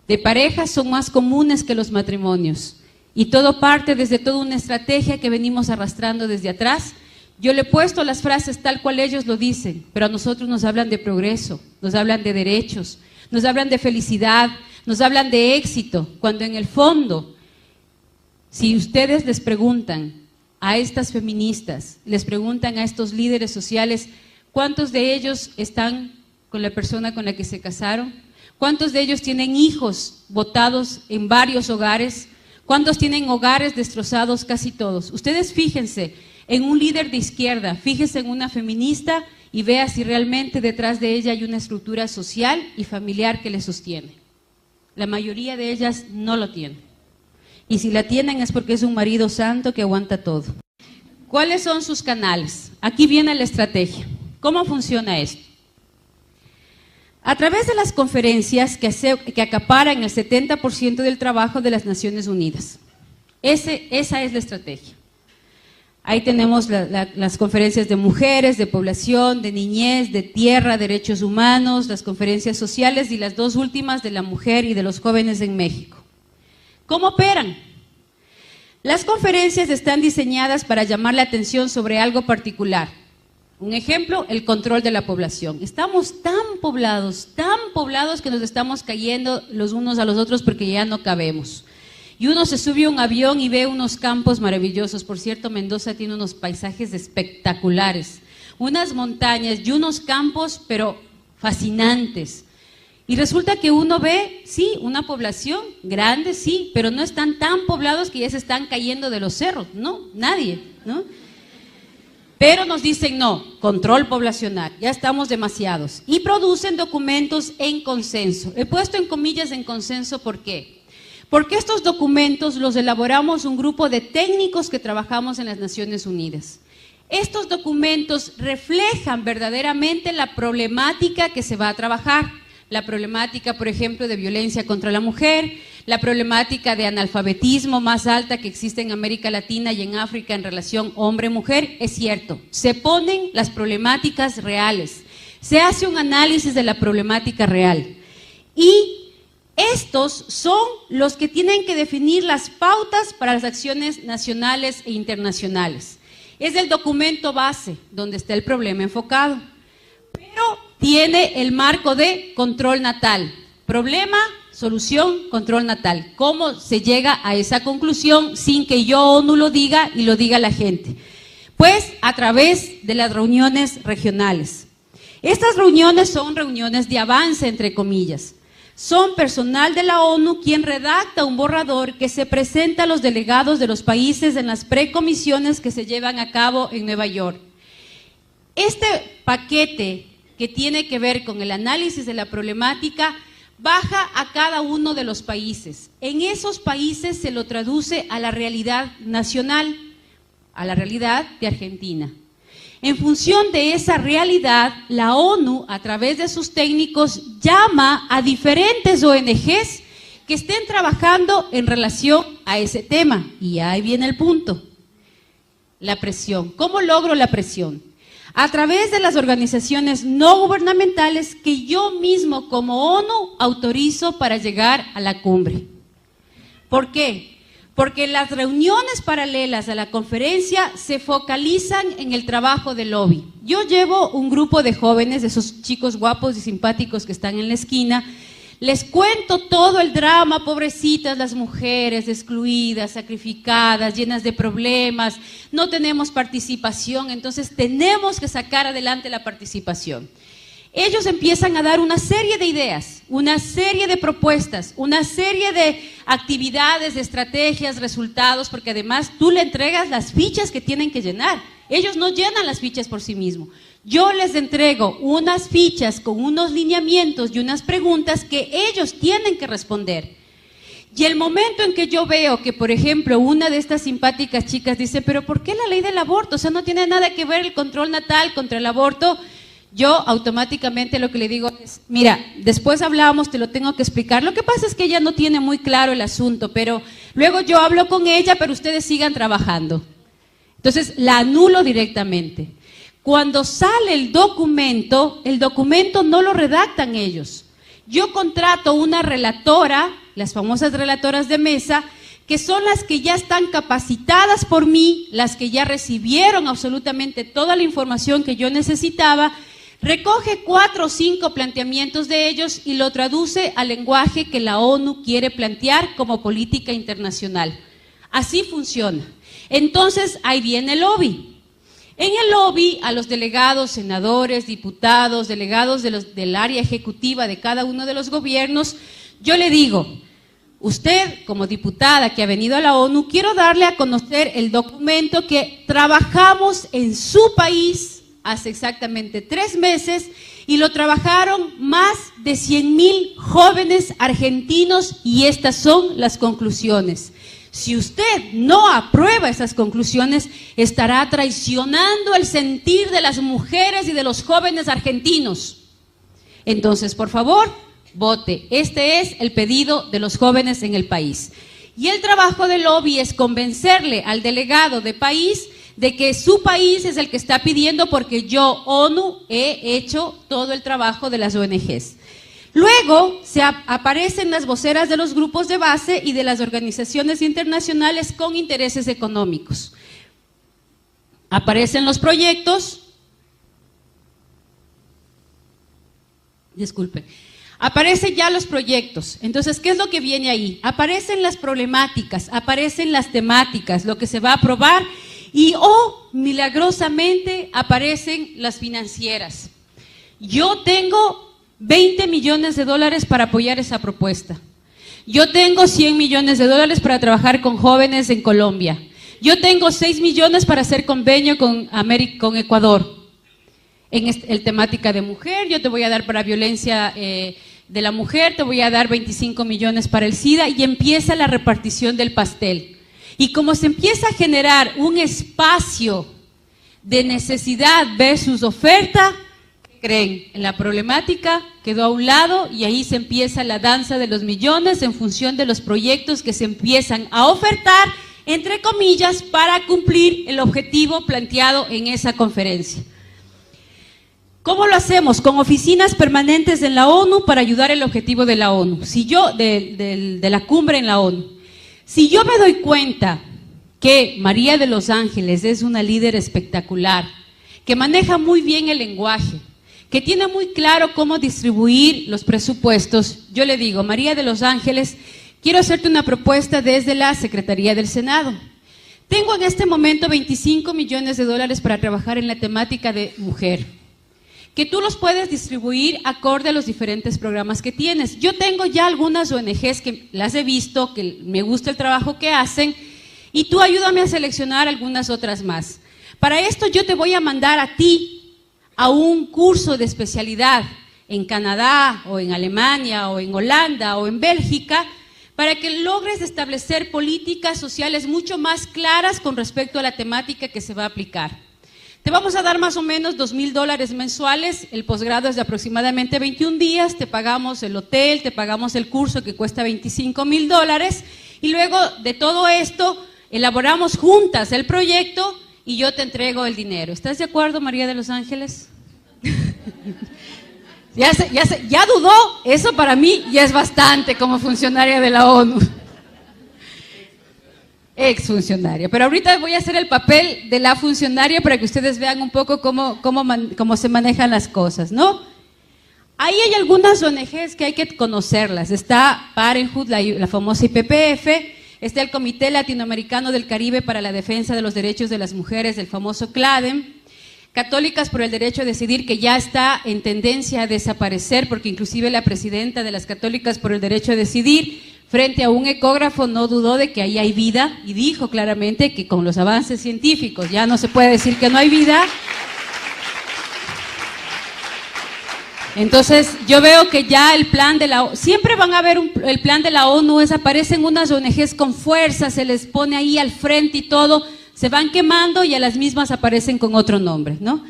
de parejas son más comunes que los matrimonios. Y todo parte desde toda una estrategia que venimos arrastrando desde atrás. Yo le he puesto las frases tal cual ellos lo dicen, pero a nosotros nos hablan de progreso, nos hablan de derechos, nos hablan de felicidad, nos hablan de éxito, cuando en el fondo, si ustedes les preguntan a estas feministas, les preguntan a estos líderes sociales, ¿cuántos de ellos están con la persona con la que se casaron? ¿Cuántos de ellos tienen hijos botados en varios hogares? ¿Cuántos tienen hogares destrozados? Casi todos. Ustedes fíjense en un líder de izquierda, fíjense en una feminista y vea si realmente detrás de ella hay una estructura social y familiar que le sostiene. La mayoría de ellas no lo tienen. Y si la tienen es porque es un marido santo que aguanta todo. ¿Cuáles son sus canales? Aquí viene la estrategia. ¿Cómo funciona esto? A través de las conferencias que acaparan el 70% del trabajo de las Naciones Unidas. Esa es la estrategia. Ahí tenemos las conferencias de mujeres, de población, de niñez, de tierra, derechos humanos, las conferencias sociales y las dos últimas de la mujer y de los jóvenes en México. ¿Cómo operan? Las conferencias están diseñadas para llamar la atención sobre algo particular. Un ejemplo, el control de la población. Estamos tan poblados que nos estamos cayendo los unos a los otros porque ya no cabemos. Y uno se sube a un avión y ve unos campos maravillosos. Por cierto, Mendoza tiene unos paisajes espectaculares, unas montañas y unos campos, pero fascinantes. Y resulta que uno ve, sí, una población grande, sí, pero no están tan poblados que ya se están cayendo de los cerros. No, nadie, ¿no? Pero nos dicen no, control poblacional, ya estamos demasiados. Y producen documentos en consenso. He puesto en comillas en consenso, ¿por qué? Porque estos documentos los elaboramos un grupo de técnicos que trabajamos en las Naciones Unidas. Estos documentos reflejan verdaderamente la problemática que se va a trabajar. La problemática, por ejemplo, de violencia contra la mujer, la problemática de analfabetismo más alta que existe en América Latina y en África en relación hombre-mujer, es cierto. Se ponen las problemáticas reales, se hace un análisis de la problemática real. Y estos son los que tienen que definir las pautas para las acciones nacionales e internacionales. Es el documento base donde está el problema enfocado, pero tiene el marco de control natal. Problema, solución, control natal. ¿Cómo se llega a esa conclusión sin que yo ONU lo diga y lo diga la gente? Pues a través de las reuniones regionales. Estas reuniones son reuniones de avance, entre comillas. Son personal de la ONU quien redacta un borrador que se presenta a los delegados de los países en las precomisiones que se llevan a cabo en Nueva York. Este paquete que tiene que ver con el análisis de la problemática baja a cada uno de los países. En esos países se lo traduce a la realidad nacional, a la realidad de Argentina. En función de esa realidad, la ONU, a través de sus técnicos, llama a diferentes ONGs que estén trabajando en relación a ese tema. Y ahí viene el punto, la presión. ¿Cómo logro la presión? A través de las organizaciones no gubernamentales que yo mismo como ONU autorizo para llegar a la cumbre. ¿Por qué? Porque las reuniones paralelas a la conferencia se focalizan en el trabajo de lobby. Yo llevo un grupo de jóvenes, de esos chicos guapos y simpáticos que están en la esquina, les cuento todo el drama, pobrecitas las mujeres, excluidas, sacrificadas, llenas de problemas, no tenemos participación, entonces tenemos que sacar adelante la participación. Ellos empiezan a dar una serie de ideas, una serie de propuestas, una serie de actividades, de estrategias, resultados, porque además tú le entregas las fichas que tienen que llenar. Ellos no llenan las fichas por sí mismos. Yo les entrego unas fichas con unos lineamientos y unas preguntas que ellos tienen que responder. Y el momento en que yo veo que, por ejemplo, una de estas simpáticas chicas dice, pero ¿por qué la ley del aborto? O sea, no tiene nada que ver el control natal contra el aborto. Yo automáticamente lo que le digo es, mira, después hablamos, te lo tengo que explicar. Lo que pasa es que ella no tiene muy claro el asunto, pero luego yo hablo con ella, pero ustedes sigan trabajando. Entonces, la anulo directamente. Cuando sale el documento no lo redactan ellos. Yo contrato una relatora, las famosas relatoras de mesa, que son las que ya están capacitadas por mí, las que ya recibieron absolutamente toda la información que yo necesitaba, recoge 4 o 5 planteamientos de ellos y lo traduce al lenguaje que la ONU quiere plantear como política internacional. Así funciona. Entonces, ahí viene el lobby. En el lobby, a los delegados, senadores, diputados, delegados del área ejecutiva de cada uno de los gobiernos, yo le digo, usted como diputada que ha venido a la ONU, quiero darle a conocer el documento que trabajamos en su país hace exactamente 3 meses y lo trabajaron más de 100,000 jóvenes argentinos y estas son las conclusiones. Si usted no aprueba esas conclusiones, estará traicionando el sentir de las mujeres y de los jóvenes argentinos. Entonces, por favor, vote. Este es el pedido de los jóvenes en el país. Y el trabajo del lobby es convencerle al delegado de país de que su país es el que está pidiendo porque yo, ONU, he hecho todo el trabajo de las ONGs. Luego aparecen las voceras de los grupos de base y de las organizaciones internacionales con intereses económicos. Aparecen los proyectos, aparecen ya los proyectos. Entonces, ¿qué es lo que viene ahí? Aparecen las problemáticas, aparecen las temáticas, lo que se va a aprobar y, milagrosamente, aparecen las financieras. Yo tengo 20 millones de dólares para apoyar esa propuesta. Yo tengo 100 millones de dólares para trabajar con jóvenes en Colombia. Yo tengo 6 millones para hacer convenio con Ecuador. En el temática de mujer, yo te voy a dar para violencia de la mujer, te voy a dar 25 millones para el SIDA y empieza la repartición del pastel. Y como se empieza a generar un espacio de necesidad versus oferta, creen, en la problemática quedó a un lado y ahí se empieza la danza de los millones en función de los proyectos que se empiezan a ofertar, entre comillas, para cumplir el objetivo planteado en esa conferencia. ¿Cómo lo hacemos? Con oficinas permanentes en la ONU para ayudar el objetivo de la ONU, de la cumbre en la ONU. Si yo me doy cuenta que María de los Ángeles es una líder espectacular, que maneja muy bien el lenguaje, que tiene muy claro cómo distribuir los presupuestos, yo le digo, María de los Ángeles, quiero hacerte una propuesta desde la Secretaría del Senado. Tengo en este momento 25 millones de dólares para trabajar en la temática de mujer, que tú los puedes distribuir acorde a los diferentes programas que tienes. Yo tengo ya algunas ONGs que las he visto, que me gusta el trabajo que hacen, y tú ayúdame a seleccionar algunas otras más. Para esto yo te voy a mandar a ti a un curso de especialidad en Canadá o en Alemania o en Holanda o en Bélgica para que logres establecer políticas sociales mucho más claras con respecto a la temática que se va a aplicar. Te vamos a dar más o menos $2,000 mensuales, el posgrado es de aproximadamente 21 días, te pagamos el hotel, te pagamos el curso que cuesta $25,000 y luego de todo esto elaboramos juntas el proyecto y yo te entrego el dinero. ¿Estás de acuerdo, María de los Ángeles? Ya dudó, eso para mí ya es bastante como funcionaria de la ONU. Exfuncionaria, pero ahorita voy a hacer el papel de la funcionaria para que ustedes vean un poco cómo se manejan las cosas, ¿no? Ahí hay algunas ONGs que hay que conocerlas. Está Parenthood, la famosa IPPF, está el Comité Latinoamericano del Caribe para la Defensa de los Derechos de las Mujeres, el famoso CLADEM, Católicas por el Derecho a Decidir, que ya está en tendencia a desaparecer, porque inclusive la presidenta de las Católicas por el Derecho a Decidir, frente a un ecógrafo, no dudó de que ahí hay vida y dijo claramente que con los avances científicos ya no se puede decir que no hay vida. Entonces, yo veo que ya el plan de la ONU, siempre van a ver el plan de la ONU, aparecen unas ONGs con fuerza, se les pone ahí al frente y todo, se van quemando y a las mismas aparecen con otro nombre, ¿no?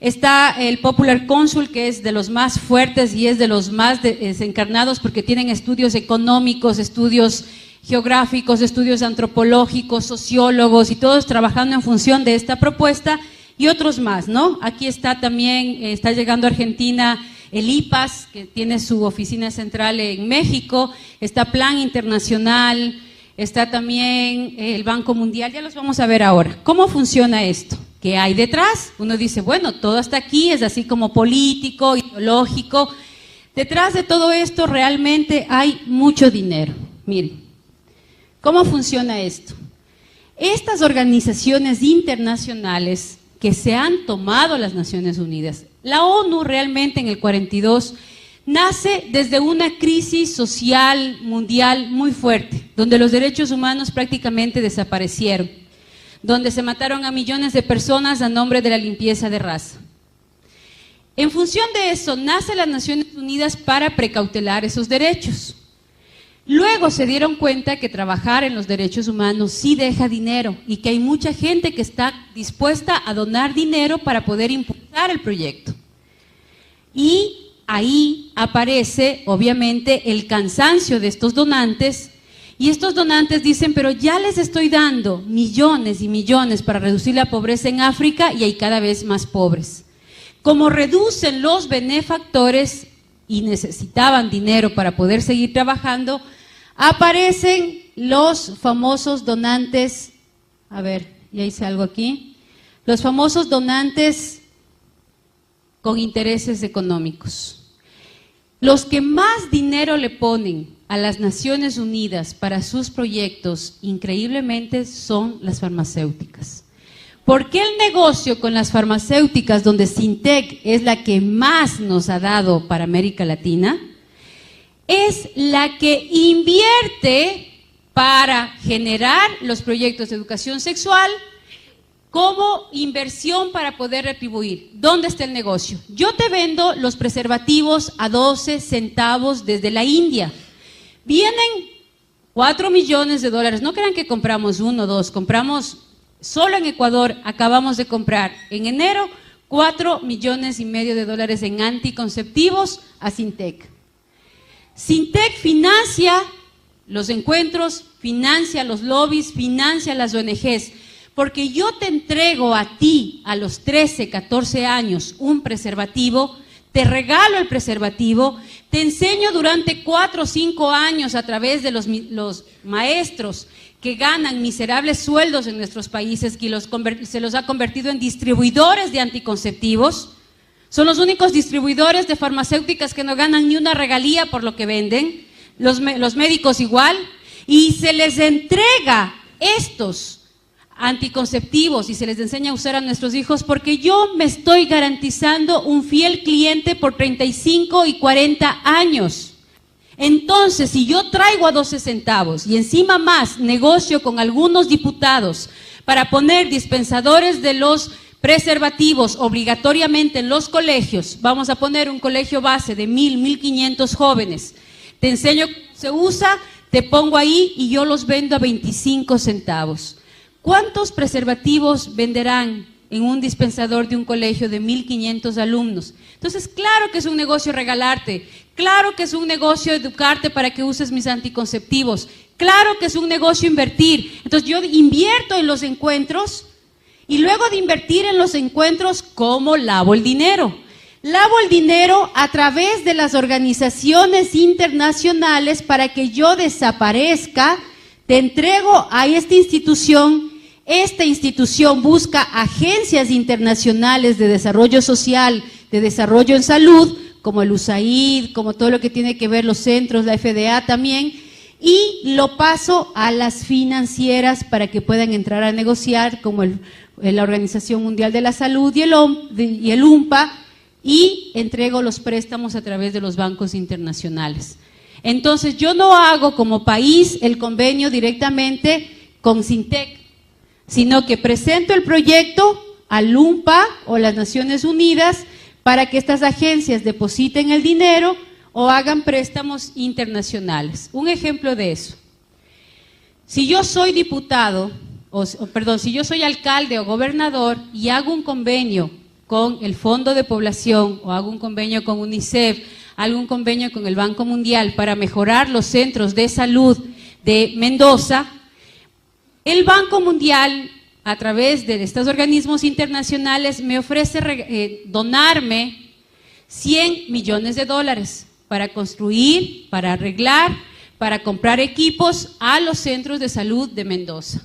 Está el Popular Council, que es de los más fuertes y es de los más desencarnados porque tienen estudios económicos, estudios geográficos, estudios antropológicos, sociólogos y todos trabajando en función de esta propuesta y otros más, ¿no? Aquí está también, está llegando a Argentina el IPAS, que tiene su oficina central en México, está Plan Internacional, está también el Banco Mundial, ya los vamos a ver ahora. ¿Cómo funciona esto? ¿Qué hay detrás? Uno dice, bueno, todo hasta aquí es así como político, ideológico. Detrás de todo esto realmente hay mucho dinero. Miren, ¿cómo funciona esto? Estas organizaciones internacionales que se han tomado las Naciones Unidas, la ONU realmente en el 42 nace desde una crisis social mundial muy fuerte, donde los derechos humanos prácticamente desaparecieron, donde se mataron a millones de personas a nombre de la limpieza de raza. En función de eso, nace las Naciones Unidas para precautelar esos derechos. Luego se dieron cuenta que trabajar en los derechos humanos sí deja dinero y que hay mucha gente que está dispuesta a donar dinero para poder impulsar el proyecto. Y ahí aparece, obviamente, el cansancio de estos donantes. Y estos donantes dicen, pero ya les estoy dando millones y millones para reducir la pobreza en África y hay cada vez más pobres. Como reducen los benefactores y necesitaban dinero para poder seguir trabajando, aparecen los famosos donantes, a ver, ya hice algo aquí, los famosos donantes con intereses económicos. Los que más dinero le ponen a las Naciones Unidas para sus proyectos, increíblemente, son las farmacéuticas. ¿Por qué el negocio con las farmacéuticas, donde Sintec es la que más nos ha dado para América Latina? Es la que invierte para generar los proyectos de educación sexual como inversión para poder retribuir. ¿Dónde está el negocio? Yo te vendo los preservativos a 12 centavos desde la India. Vienen 4 millones de dólares. No crean que compramos 1 o 2, compramos, solo en Ecuador acabamos de comprar en enero 4,5 millones de dólares en anticonceptivos a Sintec. Sintec financia los encuentros, financia los lobbies, financia las ONGs, porque yo te entrego a ti a los 13, 14 años un preservativo, te regalo el preservativo, te enseño durante 4 o 5 años a través de los maestros que ganan miserables sueldos en nuestros países, que se los ha convertido en distribuidores de anticonceptivos. Son los únicos distribuidores de farmacéuticas que no ganan ni una regalía por lo que venden, los médicos igual, y se les entrega estos anticonceptivos y se les enseña a usar a nuestros hijos porque yo me estoy garantizando un fiel cliente por 35 y 40 años. Entonces, si yo traigo a 12 centavos y encima más negocio con algunos diputados para poner dispensadores de los preservativos obligatoriamente en los colegios, vamos a poner un colegio base de 1,500 jóvenes, te enseño cómo se usa, te pongo ahí y yo los vendo a 25 centavos. ¿Cuántos preservativos venderán en un dispensador de un colegio de 1,500 alumnos? Entonces, claro que es un negocio regalarte, claro que es un negocio educarte para que uses mis anticonceptivos, claro que es un negocio invertir. Entonces, yo invierto en los encuentros y luego de invertir en los encuentros, ¿cómo lavo el dinero? Lavo el dinero a través de las organizaciones internacionales para que yo desaparezca, te entrego a esta institución busca agencias internacionales de desarrollo social, de desarrollo en salud, como el USAID, como todo lo que tiene que ver los centros, la FDA también, y lo paso a las financieras para que puedan entrar a negociar, como la Organización Mundial de la Salud y el UNPA, y entrego los préstamos a través de los bancos internacionales. Entonces, yo no hago como país el convenio directamente con Sintec, sino que presento el proyecto al UNPA o las Naciones Unidas para que estas agencias depositen el dinero o hagan préstamos internacionales. Un ejemplo de eso. Si yo soy diputado, si yo soy alcalde o gobernador y hago un convenio con el Fondo de Población o hago un convenio con UNICEF, hago un convenio con el Banco Mundial para mejorar los centros de salud de Mendoza, el Banco Mundial, a través de estos organismos internacionales, me ofrece donarme 100 millones de dólares para construir, para arreglar, para comprar equipos a los centros de salud de Mendoza.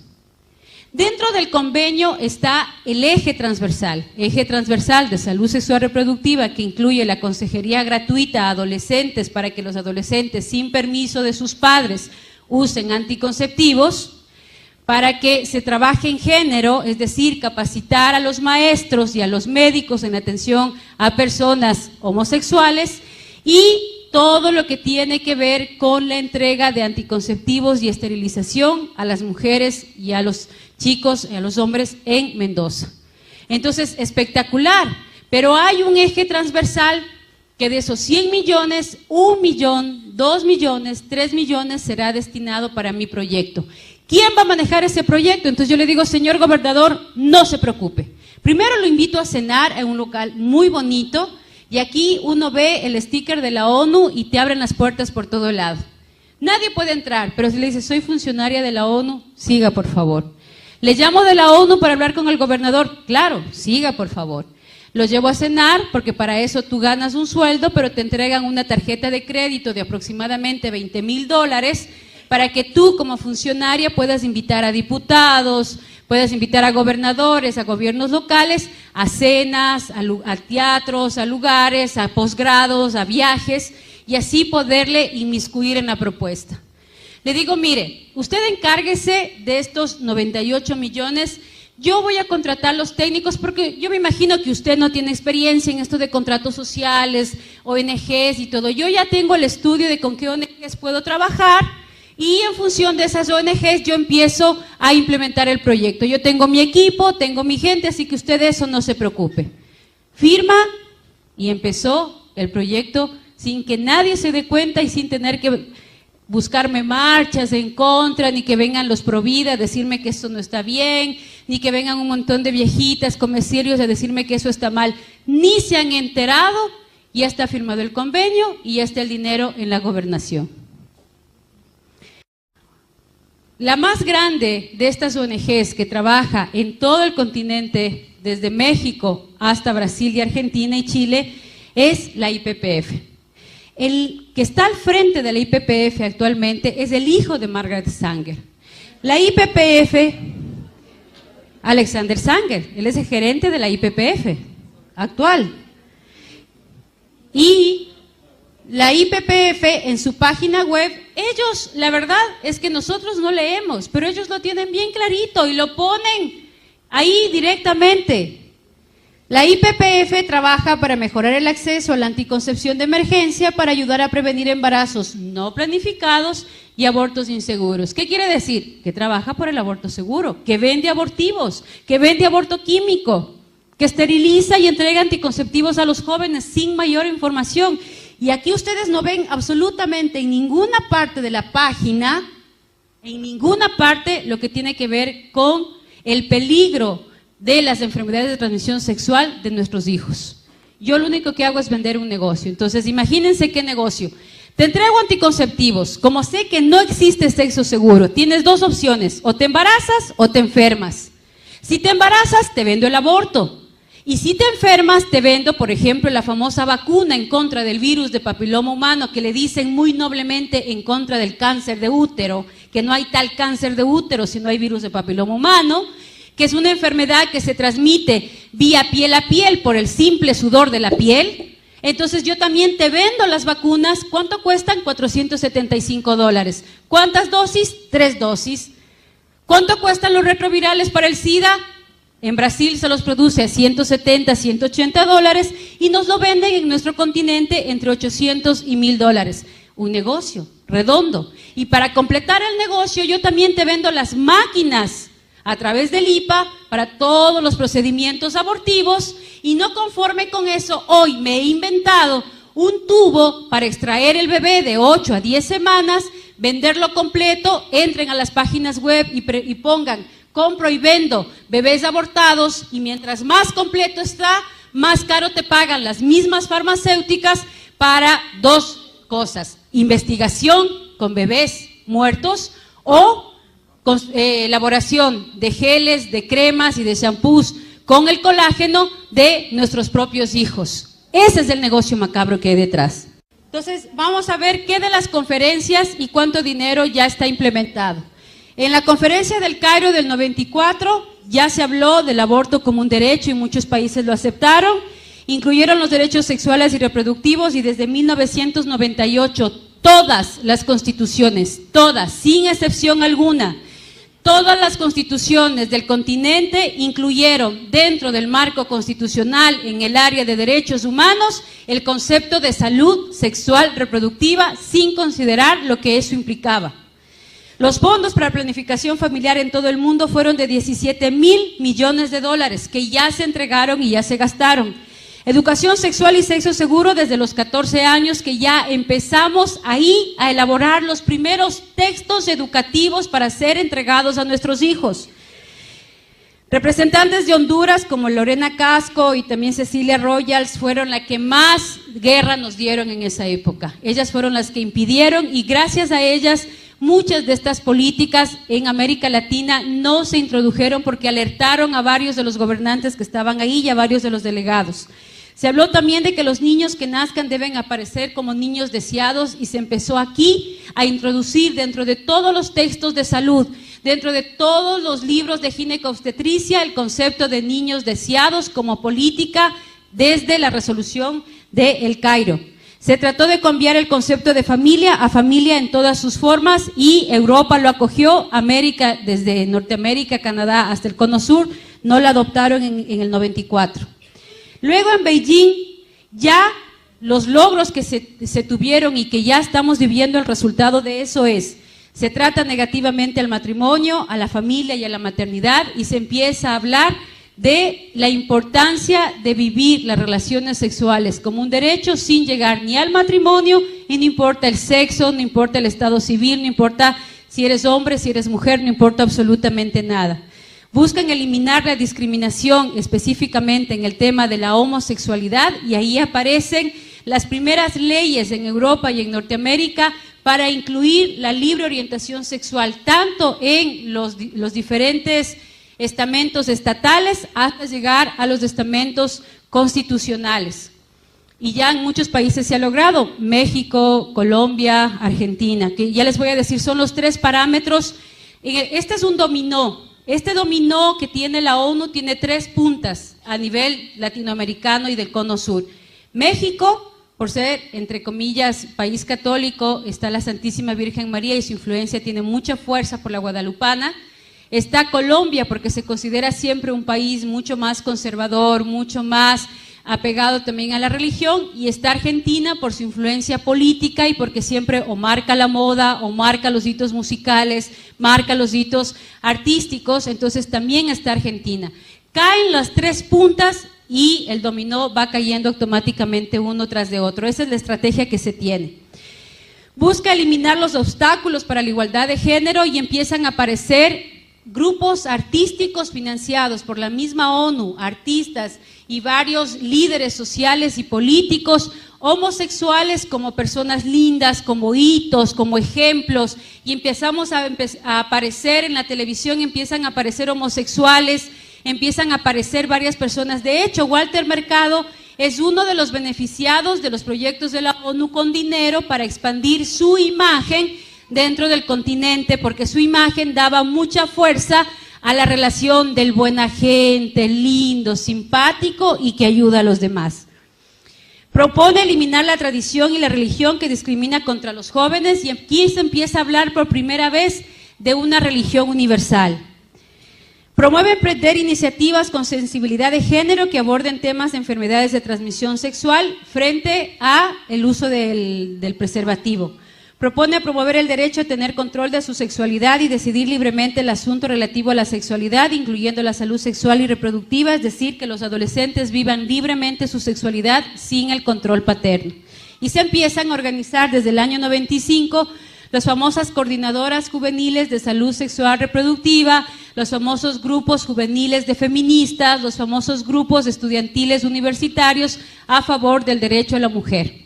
Dentro del convenio está el eje transversal de salud sexual reproductiva, que incluye la consejería gratuita a adolescentes para que los adolescentes sin permiso de sus padres usen anticonceptivos, para que se trabaje en género, es decir, capacitar a los maestros y a los médicos en atención a personas homosexuales, y todo lo que tiene que ver con la entrega de anticonceptivos y esterilización a las mujeres y a los chicos y a los hombres en Mendoza. Entonces, espectacular, pero hay un eje transversal que de esos 100 millones, 1 millón, 2 millones, 3 millones será destinado para mi proyecto. ¿Quién va a manejar ese proyecto? Entonces yo le digo, señor gobernador, no se preocupe. Primero lo invito a cenar en un local muy bonito, y aquí uno ve el sticker de la ONU y te abren las puertas por todo lado. Nadie puede entrar, pero si le dice, soy funcionaria de la ONU, siga por favor. Le llamo de la ONU para hablar con el gobernador, claro, siga por favor. Los llevo a cenar, porque para eso tú ganas un sueldo, pero te entregan una tarjeta de crédito de aproximadamente $20,000, para que tú como funcionaria puedas invitar a diputados, puedas invitar a gobernadores, a gobiernos locales, a cenas, a teatros, a lugares, a posgrados, a viajes, y así poderle inmiscuir en la propuesta. Le digo, mire, usted encárguese de estos 98 millones, yo voy a contratar los técnicos, porque yo me imagino que usted no tiene experiencia en esto de contratos sociales, ONGs y todo. Yo ya tengo el estudio de con qué ONGs puedo trabajar, y en función de esas ONGs yo empiezo a implementar el proyecto. Yo tengo mi equipo, tengo mi gente, así que usted de eso no se preocupe. Firma, y empezó el proyecto sin que nadie se dé cuenta y sin tener que buscarme marchas en contra, ni que vengan los Provida a decirme que esto no está bien, ni que vengan un montón de viejitas comerciarios a decirme que eso está mal. Ni se han enterado, ya está firmado el convenio y ya está el dinero en la gobernación. La más grande de estas ONGs que trabaja en todo el continente, desde México hasta Brasil y Argentina y Chile, es la IPPF. El que está al frente de la IPPF actualmente es el hijo de Margaret Sanger. La IPPF, Alexander Sanger, él es el gerente de la IPPF actual. Y la IPPF en su página web, ellos, la verdad es que nosotros no leemos, pero ellos lo tienen bien clarito y lo ponen ahí directamente. La IPPF trabaja para mejorar el acceso a la anticoncepción de emergencia para ayudar a prevenir embarazos no planificados y abortos inseguros. ¿Qué quiere decir? Que trabaja por el aborto seguro, que vende abortivos, que vende aborto químico, que esteriliza y entrega anticonceptivos a los jóvenes sin mayor información. Y aquí ustedes no ven absolutamente en ninguna parte de la página, en ninguna parte, lo que tiene que ver con el peligro de las enfermedades de transmisión sexual de nuestros hijos. Yo lo único que hago es vender un negocio. Entonces, imagínense qué negocio. Te entrego anticonceptivos. Como sé que no existe sexo seguro, tienes dos opciones: o te embarazas o te enfermas. Si te embarazas, te vendo el aborto. Y si te enfermas, te vendo, por ejemplo, la famosa vacuna en contra del virus de papiloma humano, que le dicen muy noblemente en contra del cáncer de útero, que no hay tal cáncer de útero si no hay virus de papiloma humano, que es una enfermedad que se transmite vía piel a piel por el simple sudor de la piel. Entonces yo también te vendo las vacunas. ¿Cuánto cuestan? $475. ¿Cuántas dosis? 3 dosis. ¿Cuánto cuestan los retrovirales para el SIDA? En Brasil se los produce a $170, $180 y nos lo venden en nuestro continente entre $800 y $1,000. Un negocio redondo. Y para completar el negocio, yo también te vendo las máquinas a través del IPA para todos los procedimientos abortivos, Y no conforme con eso, hoy me he inventado un tubo para extraer el bebé de 8 a 10 semanas, venderlo completo, entren a las páginas web y pongan compro y vendo bebés abortados, y mientras más completo está, más caro te pagan las mismas farmacéuticas para dos cosas: investigación con bebés muertos o elaboración de geles, de cremas y de shampoos con el colágeno de nuestros propios hijos. Ese es el negocio macabro que hay detrás. Entonces, vamos a ver qué de las conferencias y cuánto dinero ya está implementado. En la conferencia del Cairo del 94 ya se habló del aborto como un derecho y muchos países lo aceptaron, incluyeron los derechos sexuales y reproductivos, y desde 1998 todas las constituciones, todas, sin excepción alguna, todas las constituciones del continente incluyeron dentro del marco constitucional en el área de derechos humanos el concepto de salud sexual reproductiva, sin considerar lo que eso implicaba. Los fondos para planificación familiar en todo el mundo fueron de 17,000 millones de dólares que ya se entregaron y ya se gastaron. Educación sexual y sexo seguro desde los 14 años, que ya empezamos ahí a elaborar los primeros textos educativos para ser entregados a nuestros hijos. Representantes de Honduras como Lorena Casco y también Cecilia Royals fueron las que más guerra nos dieron en esa época. Ellas fueron las que impidieron, y gracias a ellas muchas de estas políticas en América Latina no se introdujeron, porque alertaron a varios de los gobernantes que estaban ahí y a varios de los delegados. Se habló también de que los niños que nazcan deben aparecer como niños deseados, y se empezó aquí a introducir dentro de todos los textos de salud, dentro de todos los libros de ginecobstetricia, el concepto de niños deseados como política desde la resolución de El Cairo. Se trató de cambiar el concepto de familia a familia en todas sus formas, y Europa lo acogió, América, desde Norteamérica, Canadá hasta el Cono Sur, no la adoptaron en el 94. Luego en Beijing, ya los logros que se tuvieron y que ya estamos viviendo el resultado de eso se trata negativamente al matrimonio, a la familia y a la maternidad, y se empieza a hablar de la importancia de vivir las relaciones sexuales como un derecho sin llegar ni al matrimonio, y no importa el sexo, no importa el estado civil, no importa si eres hombre, si eres mujer, no importa absolutamente nada. Buscan eliminar la discriminación específicamente en el tema de la homosexualidad, y ahí aparecen las primeras leyes en Europa y en Norteamérica para incluir la libre orientación sexual, tanto en los diferentes estamentos estatales hasta llegar a los estamentos constitucionales. Y ya en muchos países se ha logrado: México, Colombia, Argentina, que ya les voy a decir, son los 3 parámetros. Este es un dominó. Este dominó que tiene la ONU tiene 3 puntas a nivel latinoamericano y del Cono Sur. México, por ser, entre comillas, país católico, está la Santísima Virgen María y su influencia tiene mucha fuerza por la guadalupana. Está Colombia, porque se considera siempre un país mucho más conservador, mucho más apegado también a la religión, y está Argentina por su influencia política y porque siempre o marca la moda, o marca los hitos musicales, marca los hitos artísticos. Entonces también está Argentina. Caen las 3 puntas y el dominó va cayendo automáticamente uno tras de otro. Esa es la estrategia que se tiene. Busca eliminar los obstáculos para la igualdad de género, y empiezan a aparecer grupos artísticos financiados por la misma ONU, artistas y varios líderes sociales y políticos, homosexuales como personas lindas, como hitos, como ejemplos, y empezamos a aparecer en la televisión, empiezan a aparecer homosexuales, empiezan a aparecer varias personas. De hecho, Walter Mercado es uno de los beneficiados de los proyectos de la ONU con dinero para expandir su imagen dentro del continente, porque su imagen daba mucha fuerza a la relación del buena gente, lindo, simpático y que ayuda a los demás. Propone eliminar la tradición y la religión que discrimina contra los jóvenes, y aquí se empieza a hablar por primera vez de una religión universal. Promueve emprender iniciativas con sensibilidad de género que aborden temas de enfermedades de transmisión sexual frente a el uso del preservativo. Propone promover el derecho a tener control de su sexualidad y decidir libremente el asunto relativo a la sexualidad, incluyendo la salud sexual y reproductiva, es decir, que los adolescentes vivan libremente su sexualidad sin el control paterno. Y se empiezan a organizar desde el año 95 las famosas coordinadoras juveniles de salud sexual reproductiva, los famosos grupos juveniles de feministas, los famosos grupos estudiantiles universitarios a favor del derecho a la mujer.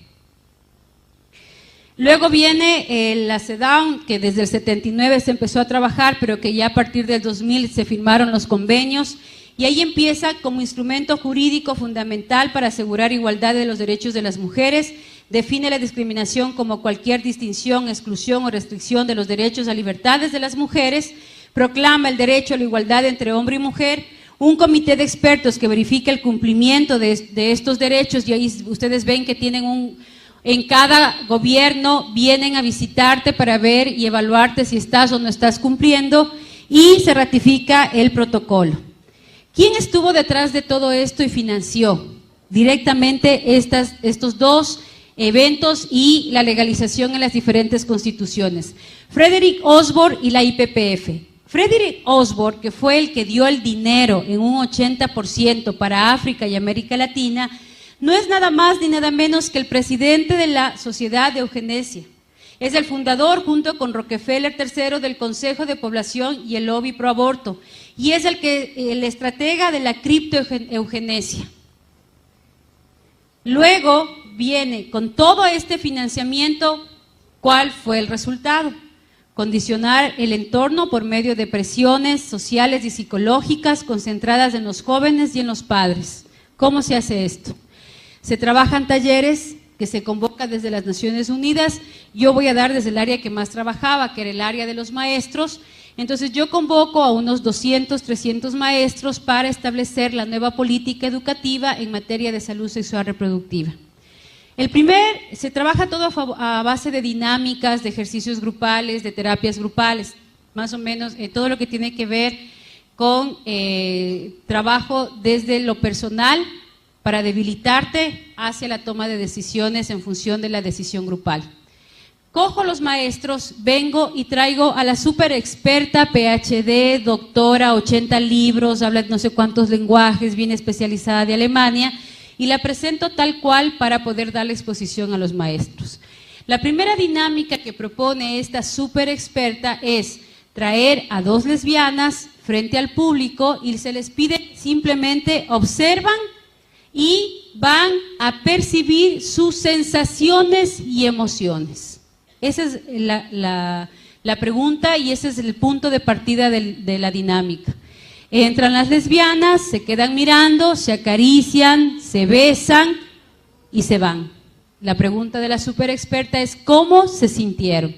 Luego viene la CEDAW, que desde el 79 se empezó a trabajar, pero que ya a partir del 2000 se firmaron los convenios, y ahí empieza como instrumento jurídico fundamental para asegurar igualdad de los derechos de las mujeres. Define la discriminación como cualquier distinción, exclusión o restricción de los derechos a libertades de las mujeres, proclama el derecho a la igualdad entre hombre y mujer, un comité de expertos que verifica el cumplimiento de estos derechos, y ahí ustedes ven que tienen en cada gobierno vienen a visitarte para ver y evaluarte si estás o no estás cumpliendo, y se ratifica el protocolo. ¿Quién estuvo detrás de todo esto y financió directamente estos dos eventos y la legalización en las diferentes constituciones? Frederick Osborne y la IPPF. Frederick Osborne, que fue el que dio el dinero en un 80% para África y América Latina, no es nada más ni nada menos que el presidente de la Sociedad de Eugenesia. Es el fundador, junto con Rockefeller III, del Consejo de Población y el Lobby Pro Aborto, y es el estratega de la criptoeugenesia. Luego viene, con todo este financiamiento, ¿cuál fue el resultado? Condicionar el entorno por medio de presiones sociales y psicológicas concentradas en los jóvenes y en los padres. ¿Cómo se hace esto? Se trabajan talleres que se convocan desde las Naciones Unidas. Yo voy a dar desde el área que más trabajaba, que era el área de los maestros. Entonces yo convoco a unos 200, 300 maestros para establecer la nueva política educativa en materia de salud sexual reproductiva. Se trabaja todo a base de dinámicas, de ejercicios grupales, de terapias grupales, más o menos todo lo que tiene que ver con trabajo desde lo personal para debilitarte hacia la toma de decisiones en función de la decisión grupal. Cojo los maestros, vengo y traigo a la súper experta, PhD, doctora, 80 libros, habla no sé cuántos lenguajes, bien especializada de Alemania, y la presento tal cual para poder darle exposición a los maestros. La primera dinámica que propone esta súper experta es traer a dos lesbianas frente al público y se les pide simplemente observan y van a percibir sus sensaciones y emociones. Esa es la pregunta y ese es el punto de partida de la dinámica. Entran las lesbianas, se quedan mirando, se acarician, se besan y se van. La pregunta de la super experta es ¿cómo se sintieron?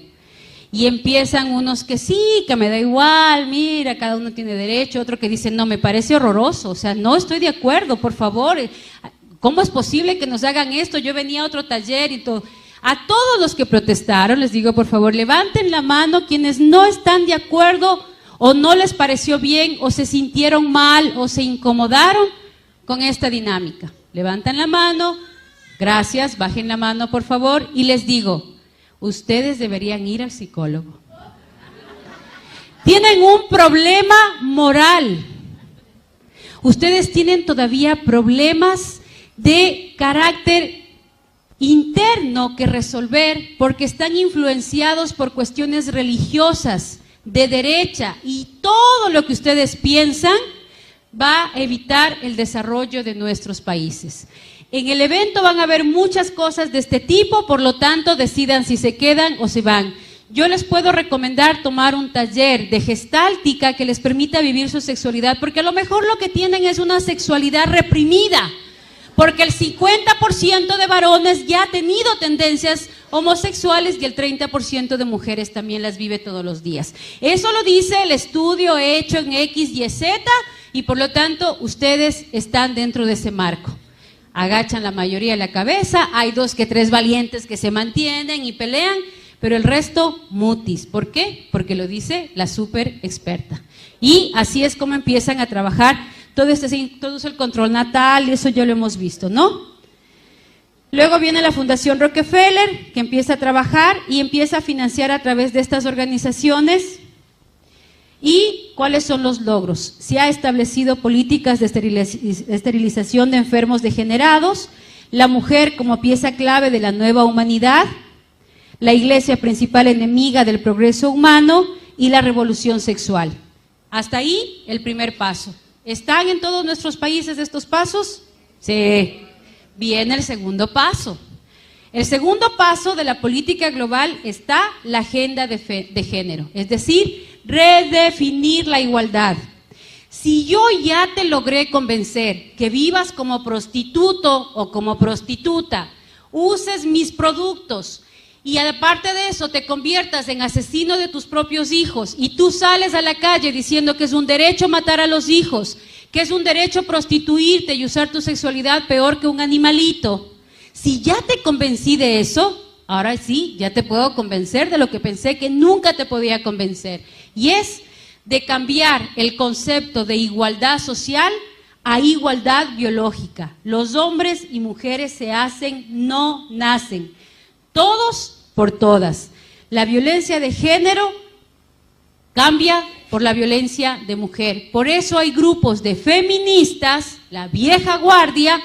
Y empiezan unos que sí, que me da igual, mira, cada uno tiene derecho, otro que dice no, me parece horroroso, o sea, no estoy de acuerdo, por favor, ¿cómo es posible que nos hagan esto? Yo venía a otro taller y todo. A todos los que protestaron les digo, por favor, levanten la mano quienes no están de acuerdo o no les pareció bien, o se sintieron mal, o se incomodaron con esta dinámica. Levantan la mano, gracias, bajen la mano por favor, y les digo, ustedes deberían ir al psicólogo. Tienen un problema moral. Ustedes tienen todavía problemas de carácter interno que resolver porque están influenciados por cuestiones religiosas, de derecha, y todo lo que ustedes piensan va a evitar el desarrollo de nuestros países. En el evento van a haber muchas cosas de este tipo, por lo tanto decidan si se quedan o se van. Yo les puedo recomendar tomar un taller de gestáltica que les permita vivir su sexualidad, porque a lo mejor lo que tienen es una sexualidad reprimida, porque el 50% de varones ya ha tenido tendencias homosexuales y el 30% de mujeres también las vive todos los días. Eso lo dice el estudio hecho en X, Y, Z, y por lo tanto ustedes están dentro de ese marco. Agachan la mayoría la cabeza, hay 2 que 3 valientes que se mantienen y pelean, pero el resto mutis. ¿Por qué? Porque lo dice la súper experta. Y así es como empiezan a trabajar. Todo esto se introduce el control natal, y eso ya lo hemos visto, ¿no? Luego viene la Fundación Rockefeller, que empieza a trabajar y empieza a financiar a través de estas organizaciones. ¿Y cuáles son los logros? Se ha establecido políticas de esterilización de enfermos degenerados, la mujer como pieza clave de la nueva humanidad, la iglesia principal enemiga del progreso humano y la revolución sexual. Hasta ahí el primer paso. ¿Están en todos nuestros países estos pasos? Sí. Viene el segundo paso. El segundo paso de la política global está la agenda de género, es decir, redefinir la igualdad. Si yo ya te logré convencer que vivas como prostituto o como prostituta, uses mis productos y aparte de eso te conviertas en asesino de tus propios hijos y tú sales a la calle diciendo que es un derecho matar a los hijos, que es un derecho prostituirte y usar tu sexualidad peor que un animalito. Si ya te convencí de eso, ahora sí, ya te puedo convencer de lo que pensé que nunca te podía convencer. Y es de cambiar el concepto de igualdad social a igualdad biológica. Los hombres y mujeres se hacen, no nacen. Todos por todas. La violencia de género cambia por la violencia de mujer. Por eso hay grupos de feministas, la vieja guardia,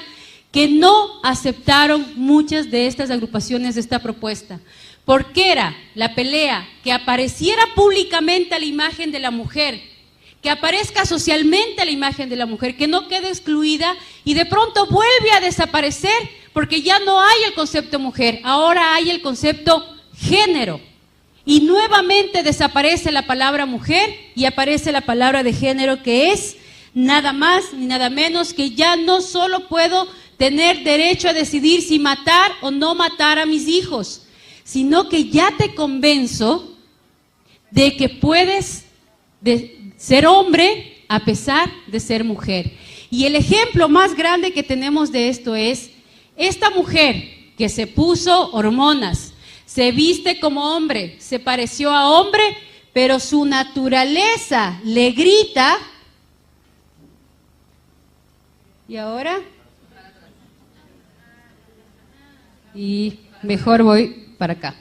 que no aceptaron muchas de estas agrupaciones de esta propuesta. Porque era la pelea que apareciera públicamente la imagen de la mujer, que aparezca socialmente la imagen de la mujer, que no quede excluida y de pronto vuelve a desaparecer porque ya no hay el concepto mujer, ahora hay el concepto género. Y nuevamente desaparece la palabra mujer y aparece la palabra de género, que es nada más ni nada menos que ya no solo puedo tener derecho a decidir si matar o no matar a mis hijos, sino que ya te convenzo de que puedes ser hombre a pesar de ser mujer. Y el ejemplo más grande que tenemos de esto es esta mujer que se puso hormonas, se viste como hombre, se pareció a hombre, pero su naturaleza le grita. ¿Y ahora? Y mejor voy para acá.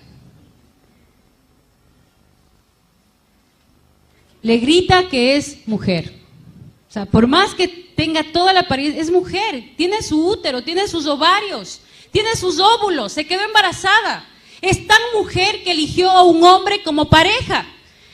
Le grita que es mujer. O sea, por más que tenga toda la apariencia, es mujer. Tiene su útero, tiene sus ovarios, tiene sus óvulos, se quedó embarazada. Es tan mujer que eligió a un hombre como pareja.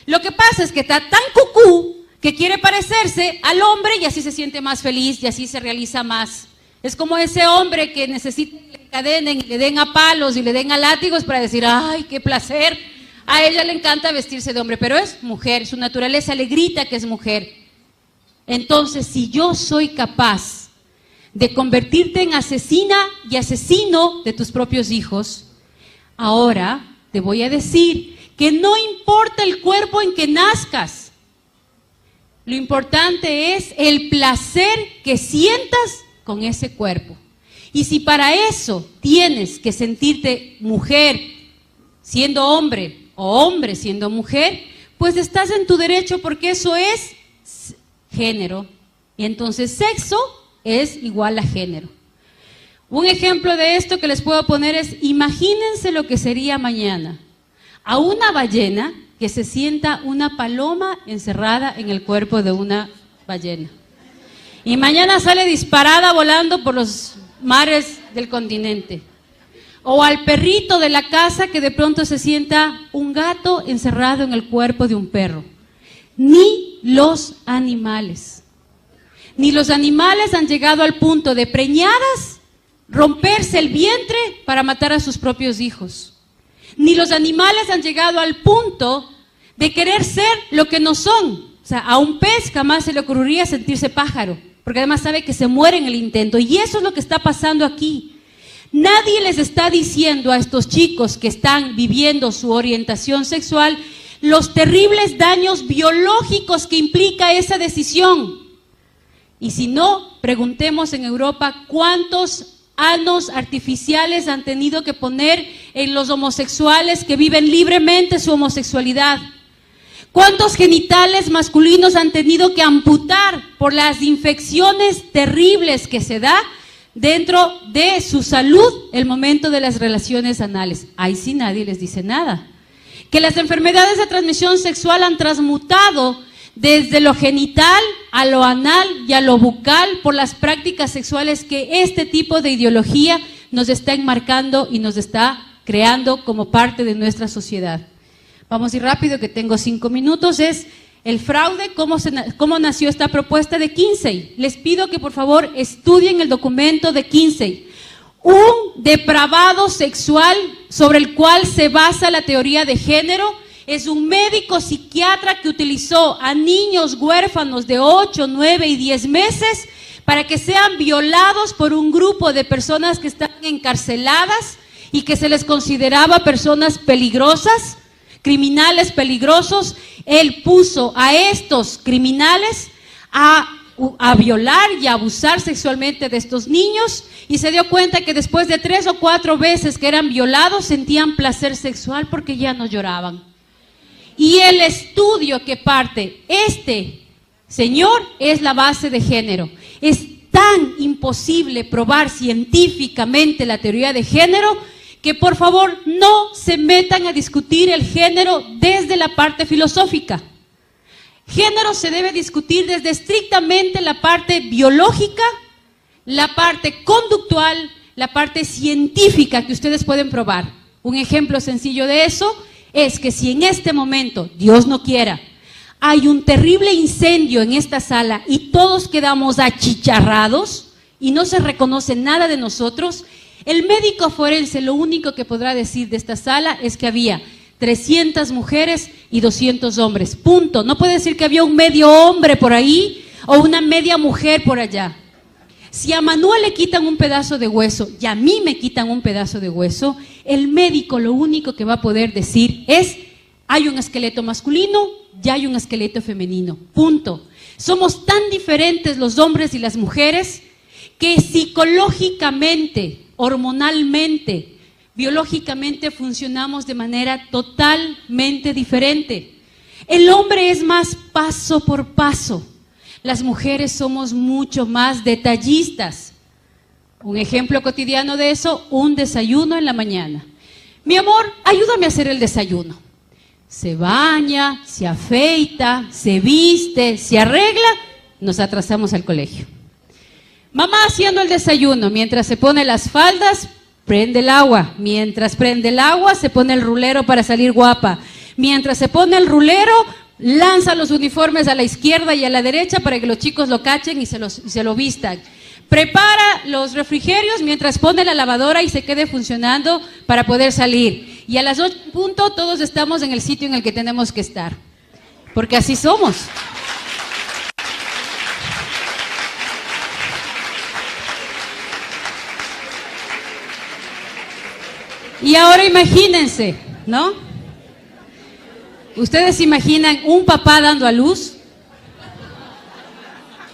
Lo que pasa es que está tan cucú que quiere parecerse al hombre y así se siente más feliz y así se realiza más. Es como ese hombre que necesita que le encadenen y le den a palos y le den a látigos para decir, ¡ay, qué placer! A ella le encanta vestirse de hombre, pero es mujer, su naturaleza le grita que es mujer. Entonces, si yo soy capaz de convertirte en asesina y asesino de tus propios hijos, ahora te voy a decir que no importa el cuerpo en que nazcas, lo importante es el placer que sientas con ese cuerpo. Y si para eso tienes que sentirte mujer siendo hombre o hombre siendo mujer, pues estás en tu derecho porque eso es género. Y entonces sexo es igual a género. Un ejemplo de esto que les puedo poner es, imagínense lo que sería mañana a una ballena que se sienta una paloma encerrada en el cuerpo de una ballena. Y mañana sale disparada volando por los mares del continente. O al perrito de la casa que de pronto se sienta un gato encerrado en el cuerpo de un perro. Ni los animales. Ni los animales han llegado al punto de preñadas romperse el vientre para matar a sus propios hijos. Ni los animales han llegado al punto de querer ser lo que no son. O sea, a un pez jamás se le ocurriría sentirse pájaro, porque además sabe que se muere en el intento. Y eso es lo que está pasando aquí. Nadie les está diciendo a estos chicos que están viviendo su orientación sexual los terribles daños biológicos que implica esa decisión. Y si no, preguntemos en Europa cuántos anos artificiales han tenido que poner en los homosexuales que viven libremente su homosexualidad. ¿Cuántos genitales masculinos han tenido que amputar por las infecciones terribles que se da dentro de su salud el momento de las relaciones anales. Ahí sí nadie les dice nada. Que las enfermedades de transmisión sexual han transmutado desde lo genital a lo anal y a lo bucal por las prácticas sexuales que este tipo de ideología nos está enmarcando y nos está creando como parte de nuestra sociedad. Vamos a ir rápido, que tengo 5 minutos. Es el fraude, cómo nació esta propuesta de Kinsey. Les pido que por favor estudien el documento de Kinsey. Un depravado sexual sobre el cual se basa la teoría de género es un médico psiquiatra que utilizó a niños huérfanos de 8, 9 y 10 meses para que sean violados por un grupo de personas que están encarceladas y que se les consideraba personas peligrosas, criminales peligrosos. Él puso a estos criminales a violar y a abusar sexualmente de estos niños, y se dio cuenta que después de 3 o 4 veces que eran violados sentían placer sexual porque ya no lloraban. Y el estudio que parte este señor es la base de género. Es tan imposible probar científicamente la teoría de género que por favor no se metan a discutir el género desde la parte filosófica. Género se debe discutir desde estrictamente la parte biológica, la parte conductual, la parte científica que ustedes pueden probar. Un ejemplo sencillo de eso es que si en este momento, Dios no quiera, hay un terrible incendio en esta sala y todos quedamos achicharrados y no se reconoce nada de nosotros, el médico forense lo único que podrá decir de esta sala es que había 300 mujeres y 200 hombres, punto. No puede decir que había un medio hombre por ahí o una media mujer por allá. Si a Manuel le quitan un pedazo de hueso y a mí me quitan un pedazo de hueso, el médico lo único que va a poder decir es: hay un esqueleto masculino y hay un esqueleto femenino, punto. Somos tan diferentes los hombres y las mujeres que psicológicamente, hormonalmente, biológicamente funcionamos de manera totalmente diferente. El hombre es más paso por paso. Las mujeres somos mucho más detallistas. Un ejemplo cotidiano de eso, un desayuno en la mañana. Mi amor, ayúdame a hacer el desayuno. Se baña, se afeita, se viste, se arregla, nos atrasamos al colegio. Mamá haciendo el desayuno, mientras se pone las faldas, prende el agua. Mientras prende el agua, se pone el rulero para salir guapa. Mientras se pone el rulero, lanza los uniformes a la izquierda y a la derecha para que los chicos lo cachen y se lo vistan. Prepara los refrigerios mientras pone la lavadora y se quede funcionando para poder salir. Y a las 8 punto todos estamos en el sitio en el que tenemos que estar. Porque así somos. Y ahora imagínense, ¿no? ¿Ustedes se imaginan un papá dando a luz?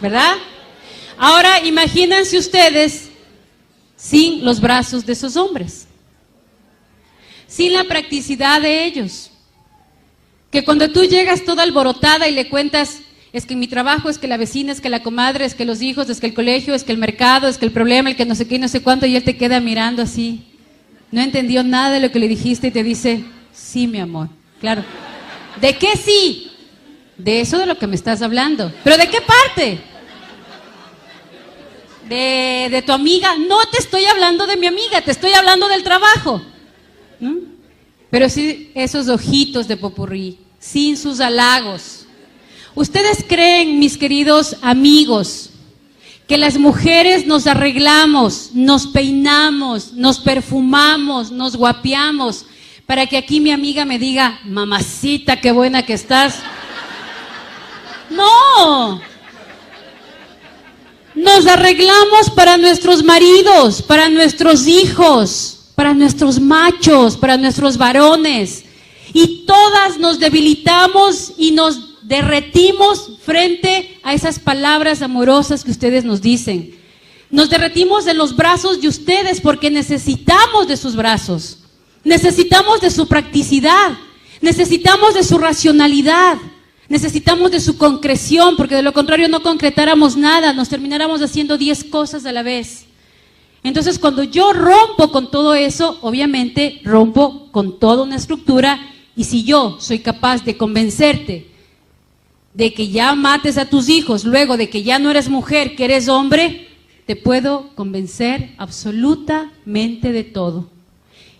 ¿Verdad? Ahora imagínense ustedes sin los brazos de esos hombres, sin la practicidad de ellos. Que cuando tú llegas toda alborotada y le cuentas: es que mi trabajo, es que la vecina, es que la comadre, es que los hijos, es que el colegio, es que el mercado, es que el problema, el que no sé qué y no sé cuánto, y él te queda mirando así. No entendió nada de lo que le dijiste y te dice: sí, mi amor, claro. ¿De qué sí? De eso de lo que me estás hablando. ¿Pero de qué parte? ¿De tu amiga? No te estoy hablando de mi amiga, te estoy hablando del trabajo. ¿Mm? Pero sí, esos ojitos de popurrí, sin sus halagos. ¿Ustedes creen, mis queridos amigos, que las mujeres nos arreglamos, nos peinamos, nos perfumamos, nos guapeamos para que aquí mi amiga me diga: mamacita, qué buena que estás? No. Nos arreglamos para nuestros maridos, para nuestros hijos, para nuestros machos, para nuestros varones. Y todas nos debilitamos y nos derretimos frente a esas palabras amorosas que ustedes nos dicen. Nos derretimos en los brazos de ustedes porque necesitamos de sus brazos. Necesitamos de su practicidad, necesitamos de su racionalidad, necesitamos de su concreción, porque de lo contrario no concretáramos nada, nos termináramos haciendo 10 cosas a la vez. Entonces, cuando yo rompo con todo eso, obviamente rompo con toda una estructura, y si yo soy capaz de convencerte de que ya mates a tus hijos, luego de que ya no eres mujer, que eres hombre, te puedo convencer absolutamente de todo.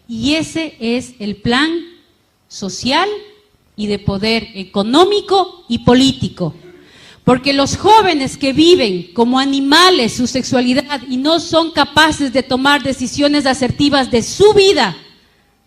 Y ese es el plan social y de poder económico y político. Porque los jóvenes que viven como animales su sexualidad y no son capaces de tomar decisiones asertivas de su vida,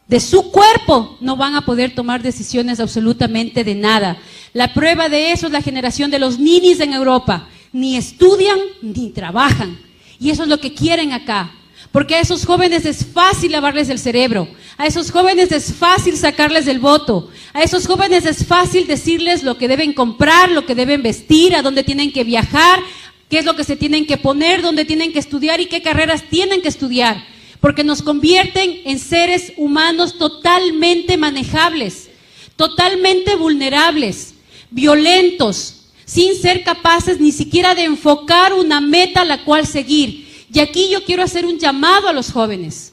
de su cuerpo, no van a poder tomar decisiones absolutamente de nada. La prueba de eso es la generación de los ninis en Europa. Ni estudian ni trabajan. Y eso es lo que quieren acá. Porque a esos jóvenes es fácil lavarles el cerebro, a esos jóvenes es fácil sacarles el voto, a esos jóvenes es fácil decirles lo que deben comprar, lo que deben vestir, a dónde tienen que viajar, qué es lo que se tienen que poner, dónde tienen que estudiar y qué carreras tienen que estudiar, porque nos convierten en seres humanos totalmente manejables, totalmente vulnerables, violentos, sin ser capaces ni siquiera de enfocar una meta a la cual seguir. Y aquí yo quiero hacer un llamado a los jóvenes.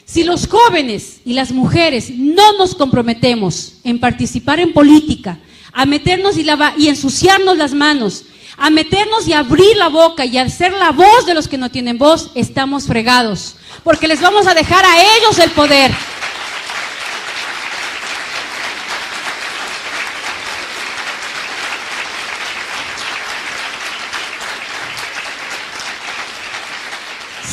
Si los jóvenes y las mujeres no nos comprometemos en participar en política, a meternos y ensuciarnos las manos, a meternos y abrir la boca y a ser la voz de los que no tienen voz, estamos fregados, porque les vamos a dejar a ellos el poder.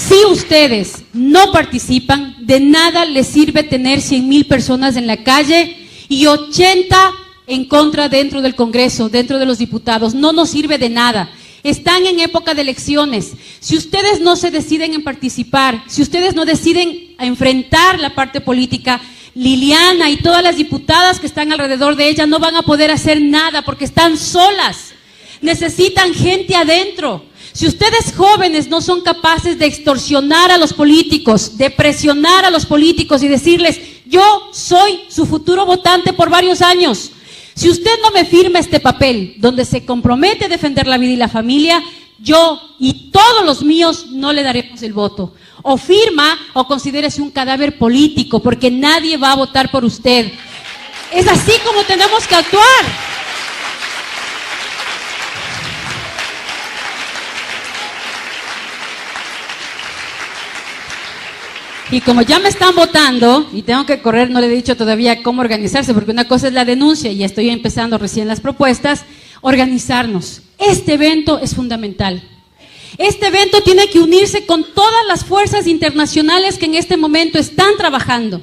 Si ustedes no participan, de nada les sirve tener 100,000 personas en la calle y 80 en contra dentro del Congreso, dentro de los diputados. No nos sirve de nada. Están en época de elecciones. Si ustedes no se deciden en participar, si ustedes no deciden enfrentar la parte política, Liliana y todas las diputadas que están alrededor de ella no van a poder hacer nada porque están solas. Necesitan gente adentro. Si ustedes jóvenes no son capaces de extorsionar a los políticos, de presionar a los políticos y decirles, yo soy su futuro votante por varios años. Si usted no me firma este papel donde se compromete a defender la vida y la familia, yo y todos los míos no le daremos el voto. O firma o considérese un cadáver político porque nadie va a votar por usted. Es así como tenemos que actuar. Y como ya me están votando, y tengo que correr, no le he dicho todavía cómo organizarse, porque una cosa es la denuncia, y estoy empezando recién las propuestas, organizarnos. Este evento es fundamental. Este evento tiene que unirse con todas las fuerzas internacionales que en este momento están trabajando.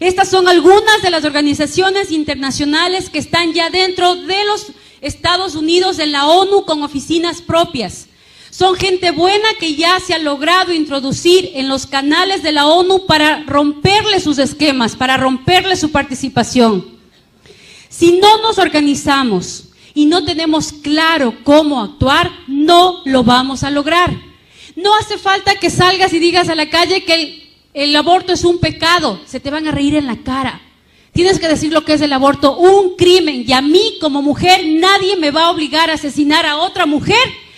Estas son algunas de las organizaciones internacionales que están ya dentro de los Estados Unidos en la ONU con oficinas propias. Son gente buena que ya se ha logrado introducir en los canales de la ONU para romperle sus esquemas, para romperle su participación. Si no nos organizamos y no tenemos claro cómo actuar, no lo vamos a lograr. No hace falta que salgas y digas a la calle que el aborto es un pecado, se te van a reír en la cara. Tienes que decir lo que es el aborto, un crimen, y a mí como mujer nadie me va a obligar a asesinar a otra mujer.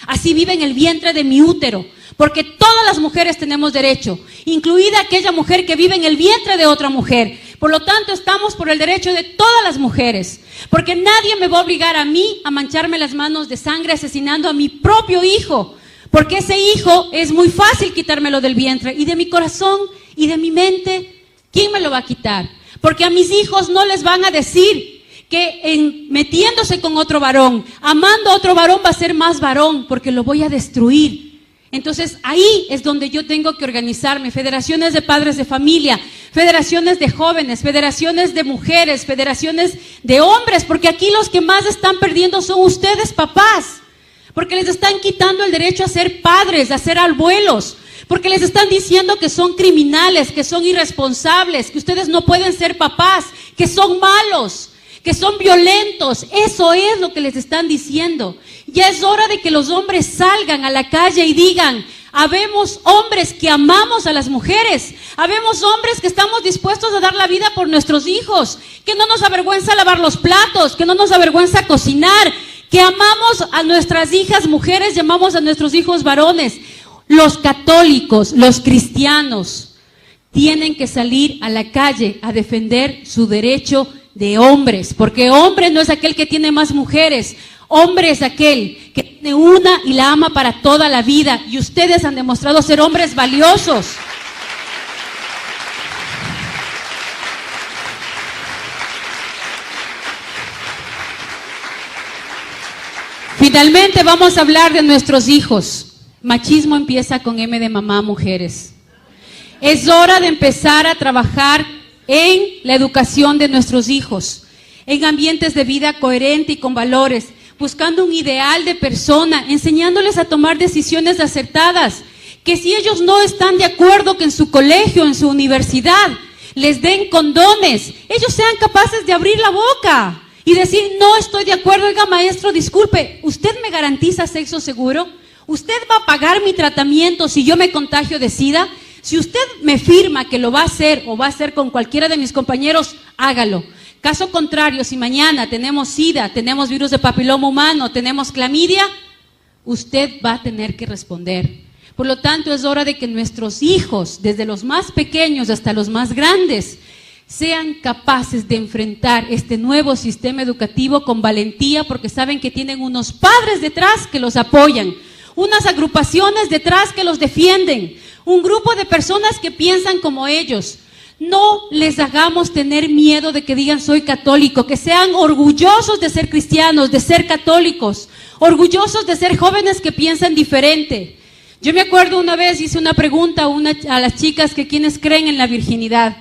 Así vive en el vientre de mi útero, porque todas las mujeres tenemos derecho, incluida aquella mujer que vive en el vientre de otra mujer. Por lo tanto, estamos por el derecho de todas las mujeres, porque nadie me va a obligar a mí a mancharme las manos de sangre asesinando a mi propio hijo, porque ese hijo es muy fácil quitármelo del vientre y de mi corazón y de mi mente. ¿Quién me lo va a quitar? Porque a mis hijos no les van a decir que metiéndose con otro varón, amando a otro varón va a ser más varón, porque lo voy a destruir. Entonces ahí es donde yo tengo que organizarme, federaciones de padres de familia, federaciones de jóvenes, federaciones de mujeres, federaciones de hombres, porque aquí los que más están perdiendo son ustedes, papás, porque les están quitando el derecho a ser padres, a ser abuelos, porque les están diciendo que son criminales, que son irresponsables, que ustedes no pueden ser papás, que son malos, que son violentos. Eso es lo que les están diciendo. Ya es hora de que los hombres salgan a la calle y digan, habemos hombres que amamos a las mujeres, habemos hombres que estamos dispuestos a dar la vida por nuestros hijos, que no nos avergüenza lavar los platos, que no nos avergüenza cocinar, que amamos a nuestras hijas mujeres y amamos a nuestros hijos varones. Los católicos, los cristianos, tienen que salir a la calle a defender su derecho de hombres, porque hombre no es aquel que tiene más mujeres, hombre es aquel que tiene una y la ama para toda la vida, y ustedes han demostrado ser hombres valiosos. Finalmente vamos a hablar de nuestros hijos. Machismo empieza con M de mamá, mujeres. Es hora de empezar a trabajar en la educación de nuestros hijos, en ambientes de vida coherente y con valores, buscando un ideal de persona, enseñándoles a tomar decisiones acertadas, que si ellos no están de acuerdo que en su colegio, en su universidad, les den condones, ellos sean capaces de abrir la boca y decir, no estoy de acuerdo, oiga maestro, disculpe, ¿usted me garantiza sexo seguro? ¿Usted va a pagar mi tratamiento si yo me contagio de SIDA? Si usted me firma que lo va a hacer o va a hacer con cualquiera de mis compañeros, hágalo. Caso contrario, si mañana tenemos SIDA, tenemos virus de papiloma humano, tenemos clamidia, usted va a tener que responder. Por lo tanto, es hora de que nuestros hijos, desde los más pequeños hasta los más grandes, sean capaces de enfrentar este nuevo sistema educativo con valentía, porque saben que tienen unos padres detrás que los apoyan, unas agrupaciones detrás que los defienden, un grupo de personas que piensan como ellos. No les hagamos tener miedo de que digan soy católico, que sean orgullosos de ser cristianos, de ser católicos, orgullosos de ser jóvenes que piensan diferente. Yo me acuerdo una vez hice una pregunta a las chicas que quienes creen en la virginidad,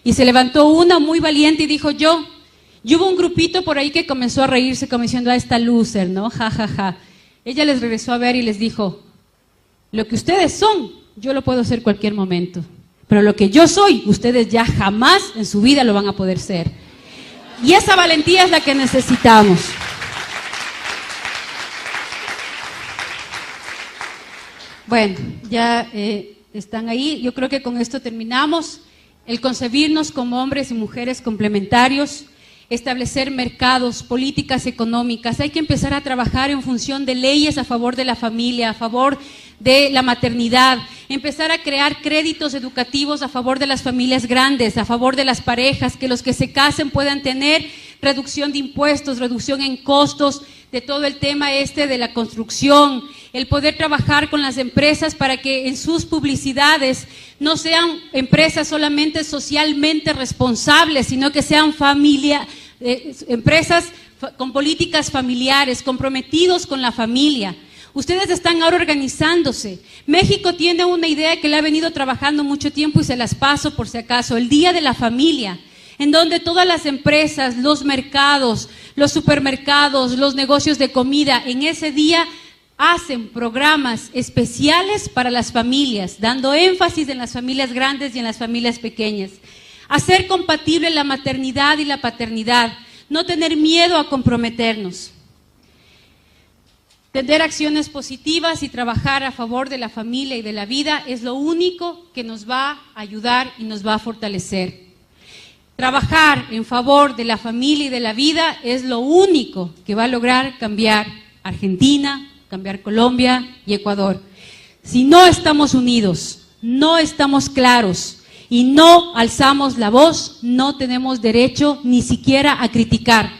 y se levantó una muy valiente y dijo yo. Y hubo un grupito por ahí que comenzó a reírse como diciendo, esta loser, ¿no? Ja, ja, ja. Ella les regresó a ver y les dijo, lo que ustedes son, yo lo puedo ser cualquier momento, pero lo que yo soy, ustedes ya jamás en su vida lo van a poder ser. Y esa valentía es la que necesitamos. Bueno, ya están ahí, yo creo que con esto terminamos. El concebirnos como hombres y mujeres complementarios, establecer mercados, políticas económicas. Hay que empezar a trabajar en función de leyes a favor de la familia, a favor de la maternidad, empezar a crear créditos educativos a favor de las familias grandes, a favor de las parejas, que los que se casen puedan tener reducción de impuestos, reducción en costos, de todo el tema de la construcción, el poder trabajar con las empresas para que en sus publicidades no sean empresas solamente socialmente responsables, sino que sean empresas con políticas familiares, comprometidos con la familia. Ustedes están ahora organizándose. México tiene una idea que le ha venido trabajando mucho tiempo y se las paso por si acaso, el Día de la Familia, en donde todas las empresas, los mercados, los supermercados, los negocios de comida, en ese día hacen programas especiales para las familias, dando énfasis en las familias grandes y en las familias pequeñas. Hacer compatible la maternidad y la paternidad, no tener miedo a comprometernos. Tener acciones positivas y trabajar a favor de la familia y de la vida es lo único que nos va a ayudar y nos va a fortalecer. Trabajar en favor de la familia y de la vida es lo único que va a lograr cambiar Argentina, cambiar Colombia y Ecuador. Si no estamos unidos, no estamos claros y no alzamos la voz, no tenemos derecho ni siquiera a criticar.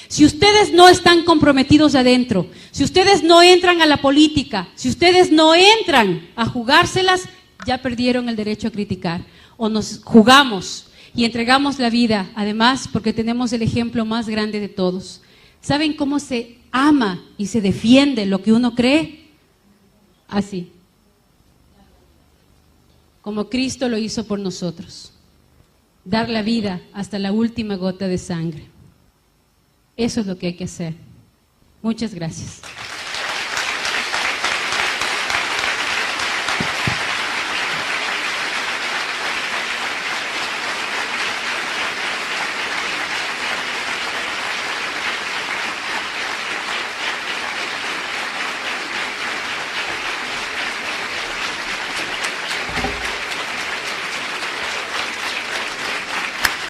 Si ustedes no están comprometidos adentro, si ustedes no entran a la política, si ustedes no entran a jugárselas, ya perdieron el derecho a criticar. O nos jugamos y entregamos la vida, además, porque tenemos el ejemplo más grande de todos. ¿Saben cómo se ama y se defiende lo que uno cree? Así. Como Cristo lo hizo por nosotros. Dar la vida hasta la última gota de sangre. Eso es lo que hay que hacer. Muchas gracias.